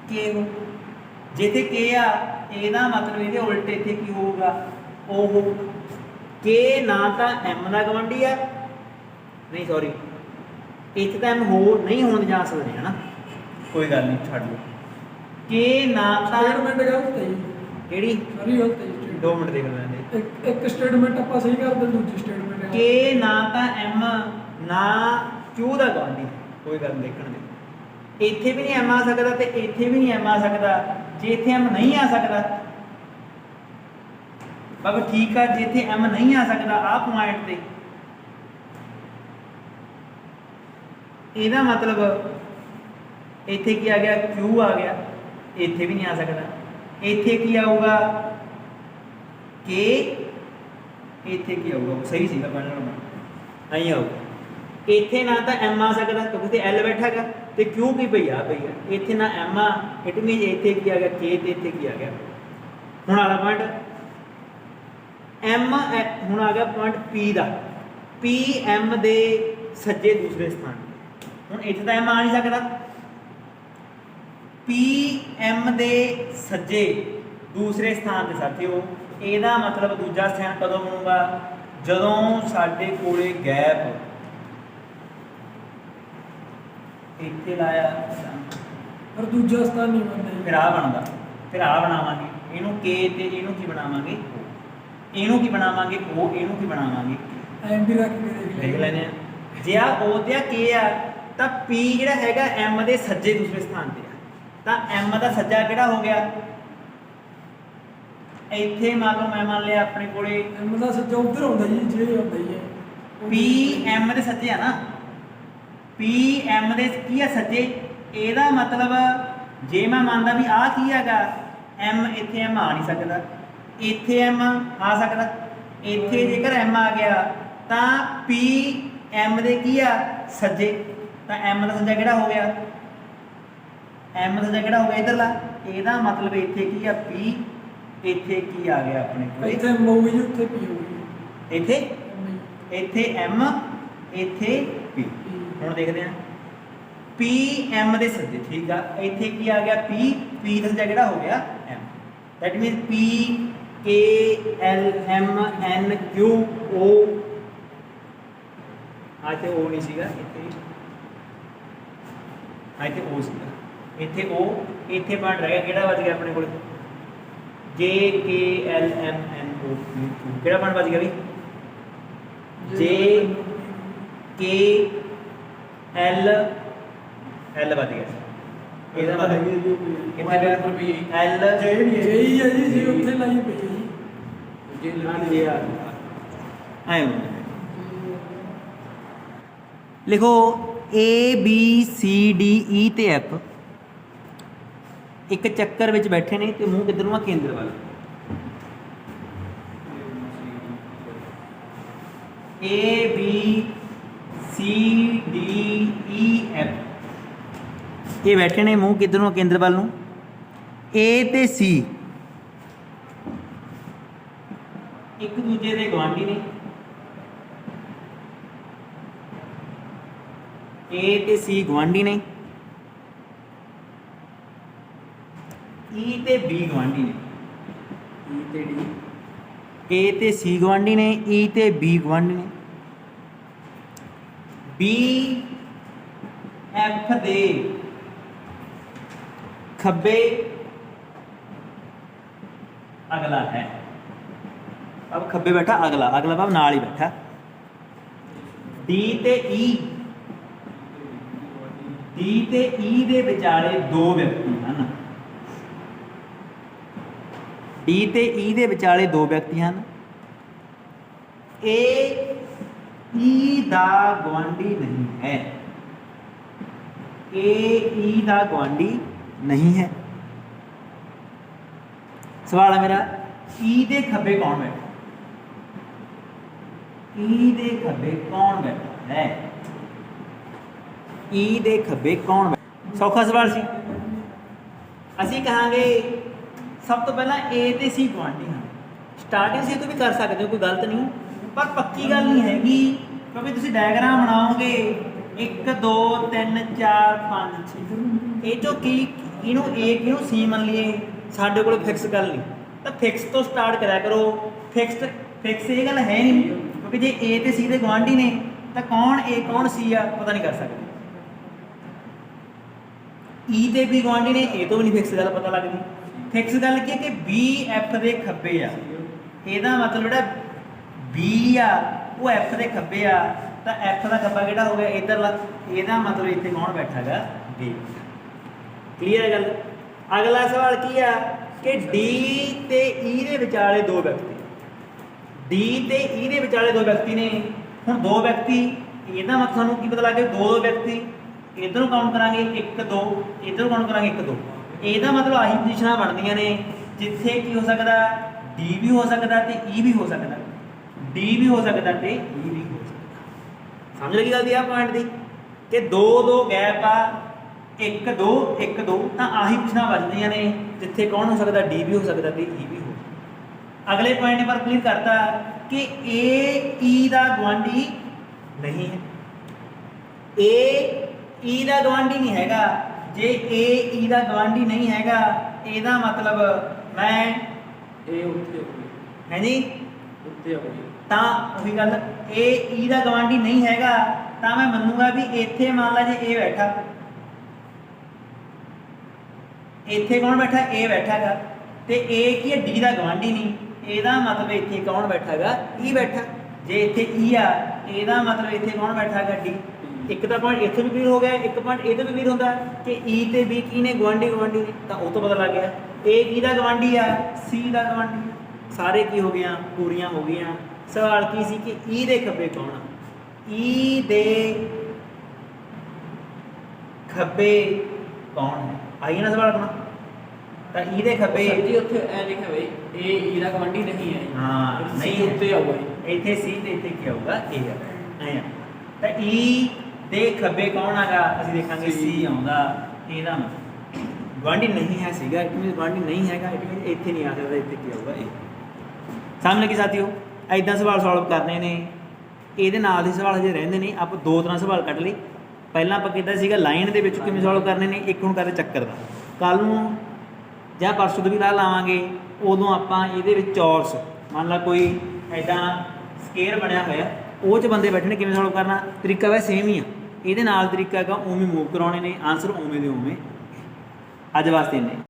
K ਹੋ ਜਿੱਥੇ K ਆ ਇਹਦਾ ਮਤਲਬ ਇਹਦੇ ਉਲਟ ਇੱਥੇ ਕੀ ਹੋਊਗਾ O ਹੋ K ਨਾ ਤਾਂ M ਦਾ ਗਵਾਂਢੀ ਆ ਨਹੀਂ ਸੌਰੀ ਇੱਥੇ ਤਾਂ M ਹੋ ਨਹੀਂ ਹੋਣ ਜਾ ਸਕਦੇ ਹਨਾ ਕੋਈ ਗੱਲ ਨਹੀਂ ਛੱਡ ਲਓ K ਨਾ ਤਾਂ ਸਟੇਟਮੈਂਟ ਗਲਤ ਹੈ ਜੀ ਕਿਹੜੀ ਸਾਰੀ ਗਲਤ ਹੈ ਜੀ 2 ਮਿੰਟ ਦੇਖ ਲੈਂਦੇ ਇੱਕ ਸਟੇਟਮੈਂਟ ਆਪਾਂ ਸਹੀ ਕਰਦੇ ਦੂਜੀ ਸਟੇਟਮੈਂਟ K ਨਾ ਤਾਂ M ਨਾ Q ਦਾ ਗਵਾਂਢੀ ਕੋਈ ਗੱਲ ਨਹੀਂ ਦੇਖਣ ਦੇ ਇੱਥੇ ਵੀ ਨਹੀਂ M ਆ ਸਕਦਾ ਤੇ ਇੱਥੇ ਵੀ ਨਹੀਂ M ਆ ਸਕਦਾ ਜੇ ਇੱਥੇ M ਨਹੀਂ ਆ ਸਕਦਾ ਬਾਬਾ ਠੀਕ ਆ ਜੇ ਇੱਥੇ M ਨਹੀਂ ਆ ਸਕਦਾ ਆਹ ਪੁਆਇੰਟ ਤੇ ਇਹਦਾ ਮਤਲਬ ਇੱਥੇ ਕੀ ਆ ਗਿਆ Q ਆ ਗਿਆ ਇੱਥੇ ਵੀ ਨਹੀਂ ਆ ਸਕਦਾ ਇੱਥੇ ਕੀ ਆਊਗਾ K ਇੱਥੇ ਕੀ ਆਊਗਾ ਸਹੀ ਸੀਗਾ ਪਹਿਲਾਂ ਨੰਬਰ ਨਹੀਂ ਆਊਗਾ ਇੱਥੇ ਨਾ ਤਾਂ M ਆ ਸਕਦਾ ਕਿਉਂਕਿ ਤੇ L ਬੈਠਾ ਹੈਗਾ ਤੇ Q ਕੀ ਪਈ ਆ ਇੱਥੇ ਨਾ M ਆ ਇਟ ਮੀਨਸ ਇੱਥੇ ਕੀ ਆ ਗਿਆ K ਤੇ ਇੱਥੇ ਕੀ ਆ ਗਿਆ ਹੁਣ ਆਲਾ ਪੁਆਇੰਟ M ਹੁਣ ਆ ਗਿਆ ਪੁਆਇੰਟ P ਦਾ P M ਦੇ ਸੱਜੇ ਦੂਸਰੇ ਸਥਾਨ ਹੁਣ ਇੱਥੇ ਤਾਂ M ਆ ਨਹੀਂ ਸਕਦਾ P M ਦੇ ਸੱਜੇ ਦੂਸਰੇ ਸਥਾਨ ਤੇ ਸਾਥੀਓ ਇਹਦਾ ਮਤਲਬ ਦੂਜਾ ਸਥਾਨ ਕਦੋਂ ਬਣੂਗਾ ਜਦੋਂ ਸਾਡੇ ਕੋਲੇ ਗੈਪ ਇੱਥੇ ਲਾਇਆ ਪਰ ਦੂਜਾ ਸਥਾਨ ਨਹੀਂ ਬਣਦਾ ਫਿਰ ਆ ਬਣਦਾ ਫਿਰ ਆ ਬਣਾਵਾਂਗੇ ਇਹਨੂੰ K ਤੇ ਇਹਨੂੰ ਕੀ ਬਣਾਵਾਂਗੇ ਇਹਨੂੰ ਕੀ ਬਣਾਵਾਂਗੇ O ਇਹਨੂੰ ਕੀ ਬਣਾਵਾਂਗੇ ਐਮ ਵੀ ਰੱਖ ਕੇ ਦੇਖ ਲੈਨੇ ਆ ਜੇ ਆ O ਤੇ ਆ K ਆ ਤਾਂ P ਜਿਹੜਾ ਹੈਗਾ M ਦੇ ਸੱਜੇ ਦੂਸਰੇ ਸਥਾਨ ਤੇ ਆ ਤਾਂ M ਦਾ ਸੱਜਾ ਕਿਹੜਾ ਹੋ ਗਿਆ ਇੱਥੇ ਮੰਨ ਲਿਆ ਆਪਣੇ ਕੋਲੇ ਐਮ ਦਾ ਸੱਜਾ ਉੱਧਰ ਆਉਂਦਾ ਜੀ ਜੇ ਆਉਂਦਾ ਹੀ ਹੈ P M ਦੇ ਸੱਜੇ ਆ ਨਾ P M ਦੇ ਕੀ ਆ ਸੱਜੇ ਇਹਦਾ ਮਤਲਬ ਜੇ ਮੈਂ ਮੰਨਦਾ ਵੀ ਆਹ ਕੀ ਹੈਗਾ M ਇੱਥੇ M ਆ ਨਹੀਂ ਸਕਦਾ ਇੱਥੇ M ਆ ਸਕਦਾ ਇੱਥੇ ਜੇਕਰ M ਆ ਗਿਆ ਤਾਂ P M ਦੇ ਕੀ ਆ ਸੱਜੇ ਤਾਂ M ਦਾ ਸੱਜਾ ਕਿਹੜਾ ਹੋ ਗਿਆ ਐਮ ਦਾ ਜਿਹੜਾ ਹੋ ਗਿਆ ਇਧਰਲਾ, ਇਹਦਾ ਮਤਲਬ ਇੱਥੇ ਕੀ ਆ P, ਇੱਥੇ ਕੀ ਆ ਗਿਆ ਆਪਣੇ ਕੋਲ, ਇੱਥੇ ਮੂਵੀ ਉੱਥੇ ਪੀ ਹੋਊਗੀ ਇੱਥੇ ਇੱਥੇ M, ਇੱਥੇ P। ਹੁਣ ਦੇਖਦੇ ਹਾਂ P M ਦੇ ਸੱਜੇ, ਠੀਕ ਆ, ਇੱਥੇ ਕੀ ਆ ਗਿਆ P, P ਦਾ ਸੱਜਾ ਕਿਹੜਾ ਹੋ ਗਿਆ M, that means P K L M N Q O, ਆ ਤੇ O ਨਹੀਂ ਸੀਗਾ ਇੱਥੇ, ਆ ਇੱਥੇ O ਸੀਗਾ, ਇੱਥੇ O, ਇੱਥੇ ਪੁਆਇੰਟ ਰਹਿ ਗਿਆ ਕਿਹੜਾ ਬਚ ਗਿਆ ਆਪਣੇ ਕੋਲ J K L M N O Q, ਕਿਹੜਾ ਪੁਆਇੰਟ ਬਚ ਗਿਆ ਵੀ J K L L ਬਚ ਗਿਆ, ਇਹਦਾ ਮਤਲਬ ਕਿੰਨਾ ਪਿਆ L ਜੇਈ ਹੈ ਜੀ ਜੀ ਉੱਥੇ ਲਾਈ ਪਈ ਹੈ ਜੀ ਜੇ ਆਏ ਲਿਖੋ A B C D E ਤੇ F ਇੱਕ ਚੱਕਰ ਵਿੱਚ ਬੈਠੇ ਨੇ ਤੇ ਮੂੰਹ ਕਿੱਧਰ ਨੂੰ ਆ, ਕੇਂਦਰ ਵੱਲ। A B C D E F ਇਹ ਬੈਠੇ ਨੇ ਮੂੰਹ ਕਿੱਧਰ ਨੂੰ, ਕੇਂਦਰ ਵੱਲ ਨੂੰ। A ਤੇ C ਇੱਕ ਦੂਜੇ ਦੇ ਗੁਆਂਢੀ ਨੇ, A ਤੇ C ਗੁਆਂਢੀ ਨੇ, E ਤੇ B ਗੁਆਂਢੀ ਨੇ, E ਤੇ D, A ਤੇ C ਗੁਆਂਢੀ ਨੇ, E ਤੇ B ਗੁਆਂਢੀ ਨੇ। B F ਦੇ ਖੱਬੇ अगला है, अब खब्बे बैठा अगला, अगला भाव नाल ही बैठा। D ते E, D ते E दे विचाले दो व्यक्ति हैं, D ते E दे विचाले दो व्यक्ति हैं। A E दा गुआंढी नहीं है, A E दा गुआंढी नहीं है। सवाल है मेरा E दे खब्बे कौन बैठा, E दे खब्बे कौन बैठा है, E दे खब्बे कौन बैठा। सौखा सवाल सी, असीं कहांगे सब तो पहला A ते C गुआंढी हैं, स्टार्टिंग से तो भी कर सकते हो, कोई गलत नहीं, पर पक्की गल नहीं हैगी क्योंकि तुसीं डायग्राम बनाओगे 1 2 3 4 5 6 ਇਹ ਚੋਂ ਕੀ ਇਹਨੂੰ A ਕਿਹਨੂੰ C ਮੰਨ ਲਈਏ, ਸਾਡੇ ਕੋਲ ਫਿਕਸ ਗੱਲ ਨਹੀਂ, ਤਾਂ ਫਿਕਸ ਤੋਂ ਸਟਾਰਟ ਕਰਿਆ ਕਰੋ। ਫਿਕਸ ਇਹ ਗੱਲ ਹੈ ਨਹੀਂ ਕਿਉਂਕਿ ਜੇ A ਤੇ C ਦੇ ਗੁਆਂਢੀ ਨੇ ਤਾਂ ਕੌਣ A ਕੌਣ C ਆ ਪਤਾ ਨਹੀਂ ਕਰ ਸਕਦੇ। E ਤੇ B ਗੁਆਂਢੀ ਨੇ, ਇਹ ਤੋਂ ਵੀ ਨਹੀਂ ਫਿਕਸ ਗੱਲ ਪਤਾ ਲੱਗਦੀ। ਫਿਕਸ ਗੱਲ ਕੀ ਹੈ ਕਿ B F ਦੇ ਖੱਬੇ ਆ, ਇਹਦਾ ਮਤਲਬ ਜਿਹੜਾ B ਆ ਉਹ F ਦੇ ਖੱਬੇ ਆ, ਤਾਂ F ਦਾ ਖੱਬਾ ਕਿਹੜਾ ਹੋ ਗਿਆ ਇੱਧਰਲਾ, ਇਹਦਾ ਮਤਲਬ ਇੱਥੇ ਕੌਣ ਬੈਠਾ ਗਾ B। क्लीयर है गल। अगला सवाल की है कि D ते E दे विचाले दो व्यक्ति, D ते E दे विचाले दो व्यक्ति ने। हुण दो व्यक्ति, ਇਹਦਾ ਮਤਲਬ ਸਾਨੂੰ ਕੀ ਪਤਾ ਲੱਗ ਗਿਆ, ਦੋ व्यक्ति इधरों काउंट करांगे 1 2, इधरों काउंट करांगे 1 2, ਇਹਦਾ ਮਤਲਬ ਆਹੀ ਪੋਜੀਸ਼ਨਾਂ ਬਣਦੀਆਂ ਨੇ ਜਿੱਥੇ ਕੀ ਹੋ ਸਕਦਾ, D ਵੀ ਹੋ ਸਕਦਾ ਤੇ E ਵੀ ਹੋ ਸਕਦਾ, D ਵੀ ਹੋ ਸਕਦਾ ਤੇ E ਵੀ ਹੋ ਸਕਦਾ। ਸਮਝ ਲੱਗੀ ਗੱਲ ਦੀ ਆ ਪੁਆਇੰਟ ਦੀ ਕਿ ਦੋ ਦੋ ਗੈਪ ਆ 1 2 1 2, ਤਾਂ ਆਹੀ ਪੋਜੀਸ਼ਨਾਂ ਵੱਜਦੀਆਂ ਨੇ ਜਿੱਥੇ ਕੌਣ ਹੋ ਸਕਦਾ, D ਵੀ ਹੋ ਸਕਦਾ ਤੇ E ਵੀ ਹੋ ਸਕਦਾ। ਅਗਲੇ ਪੁਆਇੰਟ ਪਰ ਕਲੀਅਰ ਕਰਤਾ ਕਿ A E ਦਾ ਗੁਆਂਢੀ नहीं है, A E ਦਾ ਗਵਾਂਢੀ ਨਹੀਂ ਹੈਗਾ। ਜੇ A E ਦਾ ਗਵਾਂਢੀ ਨਹੀਂ ਹੈਗਾ ਇਹਦਾ ਮਤਲਬ ਮੈਂ ਇਹ ਉੱਥੇ ਹੋਈ ਹੈ ਜੀ ਉੱਤੇ ਹੋਈ, ਤਾਂ ਉਹੀ ਗੱਲ A E ਦਾ ਗਵਾਂਢੀ ਨਹੀਂ ਹੈਗਾ ਤਾਂ ਮੈਂ ਮੰਨੂਗਾ ਵੀ ਇੱਥੇ ਮੰਨ ਲਾ ਜੇ A ਬੈਠਾ, ਇੱਥੇ ਕੌਣ ਬੈਠਾ, A ਬੈਠਾ ਹੈਗਾ ਤੇ A ਕੀ ਹੈ, D ਦਾ ਗਵਾਂਢੀ ਨਹੀਂ, ਇਹਦਾ ਮਤਲਬ ਇੱਥੇ ਕੌਣ ਬੈਠਾ ਹੈਗਾ, E ਬੈਠਾ। ਜੇ ਇੱਥੇ E ਆ ਇਹਦਾ ਮਤਲਬ ਇੱਥੇ ਕੌਣ ਬੈਠਾ ਹੈਗਾ, D। ਇੱਕ ਤਾਂ ਪੁਆਇੰਟ ਇੱਥੇ ਵੀ ਕਲੀਅਰ ਹੋ ਗਿਆ, ਇੱਕ ਪੁਆਇੰਟ ਇਹਦੇ ਵੀ ਕਲੀਅਰ ਹੁੰਦਾ ਕਿ E ਤੇ B ਕੀ ਨੇ, ਗੁਆਂਢੀ ਨੇ, ਤਾਂ ਉਹ ਤੋਂ ਪਤਾ ਲੱਗ ਗਿਆ A ਕਿਹਦਾ ਗਵਾਂਢੀ ਆ, C ਦਾ ਗਵਾਂਢੀ। ਸਾਰੇ ਕੀ ਹੋ ਗਈਆਂ, ਪੂਰੀਆਂ ਹੋ ਗਈਆਂ। ਸਵਾਲ ਕੀ ਸੀ ਕਿ E ਦੇ ਖੱਬੇ ਕੌਣ ਆ, E ਦੇ ਖੱਬੇ ਕੌਣ ਹੈ, ਆਈ ਨਾ ਸਵਾਲ ਆਪਣਾ। ਤਾਂ E ਦੇ ਖੱਬੇ ਜੀ ਉੱਥੇ ਐ ਲਿਖਿਆ ਬਈ A E ਦਾ ਗਵਾਂਢੀ ਨਹੀਂ ਹੈ, ਹਾਂ ਨਹੀਂ ਉੱਤੇ ਆਊਗਾ ਜੀ, ਇੱਥੇ C ਤੇ ਇੱਥੇ ਕੀ ਆਊਗਾ, A ਆ। ਐਂ ਆ ਤਾਂ E ਦੇ ਖੱਬੇ ਕੌਣ ਆਗਾ, ਅਸੀਂ ਦੇਖਾਂਗੇ C ਆਉਂਦਾ, ਇਹਦਾ ਮਤਲਬ ਗੁਆਂਢੀ ਨਹੀਂ ਹੈ ਸੀਗਾ, ਇਟ ਮੀਨਸ ਗੁਆਂਢੀ ਨਹੀਂ ਹੈਗਾ, ਇਟ ਮੀਨਸ ਇੱਥੇ ਨਹੀਂ ਆ ਸਕਦਾ, ਇੱਥੇ ਕੀ ਆਊਗਾ ਇਹ। ਸਮਝ ਲੱਗੀ ਸਾਥੀਓ? ਐਦਾਂ ਸਵਾਲ ਸੋਲਵ ਕਰਨੇ ਨੇ। ਇਹਦੇ ਨਾਲ ਦੇ ਸਵਾਲ ਹਜੇ ਰਹਿੰਦੇ ਨੇ, ਆਪਾਂ ਦੋ ਤਰ੍ਹਾਂ ਸਵਾਲ ਕੱਢ ਲਈ। ਪਹਿਲਾਂ ਆਪਾਂ ਕੀਤਾ ਸੀਗਾ ਲਾਈਨ ਦੇ ਵਿੱਚ ਕਿਵੇਂ ਸੋਲਵ ਕਰਨੇ ਨੇ, ਇੱਕ ਹੁਣ ਕਰਦੇ ਚੱਕਰ ਦਾ। ਕੱਲ੍ਹ ਨੂੰ ਜਾਂ ਪਰਸੋਂ ਤੋਂ ਵੀ ਲਾ ਲਾਵਾਂਗੇ, ਉਦੋਂ ਆਪਾਂ ਇਹਦੇ ਵਿੱਚ ਚੌਰਸ, ਮੰਨ ਲਾ ਕੋਈ ਐਦਾਂ ਸਕੇਅਰ ਬਣਿਆ ਹੋਇਆ, ਉਹ 'ਚ ਬੰਦੇ ਬੈਠਣੇ, ਕਿਵੇਂ ਸੋਲਵ ਕਰਨਾ, ਤਰੀਕਾ ਵੈਸੇ ਸੇਮ ਹੀ ਆ। ਇਹਦੇ ਨਾਲ ਤਰੀਕਾ ਹੈਗਾ ਉਵੇਂ ਮੂਵ ਕਰਾਉਣੇ ਨੇ, ਆਨਸਰ ਉਵੇਂ ਦੇ ਉਵੇਂ। ਅੱਜ ਵਾਸਤੇ ਇੰਨੇ।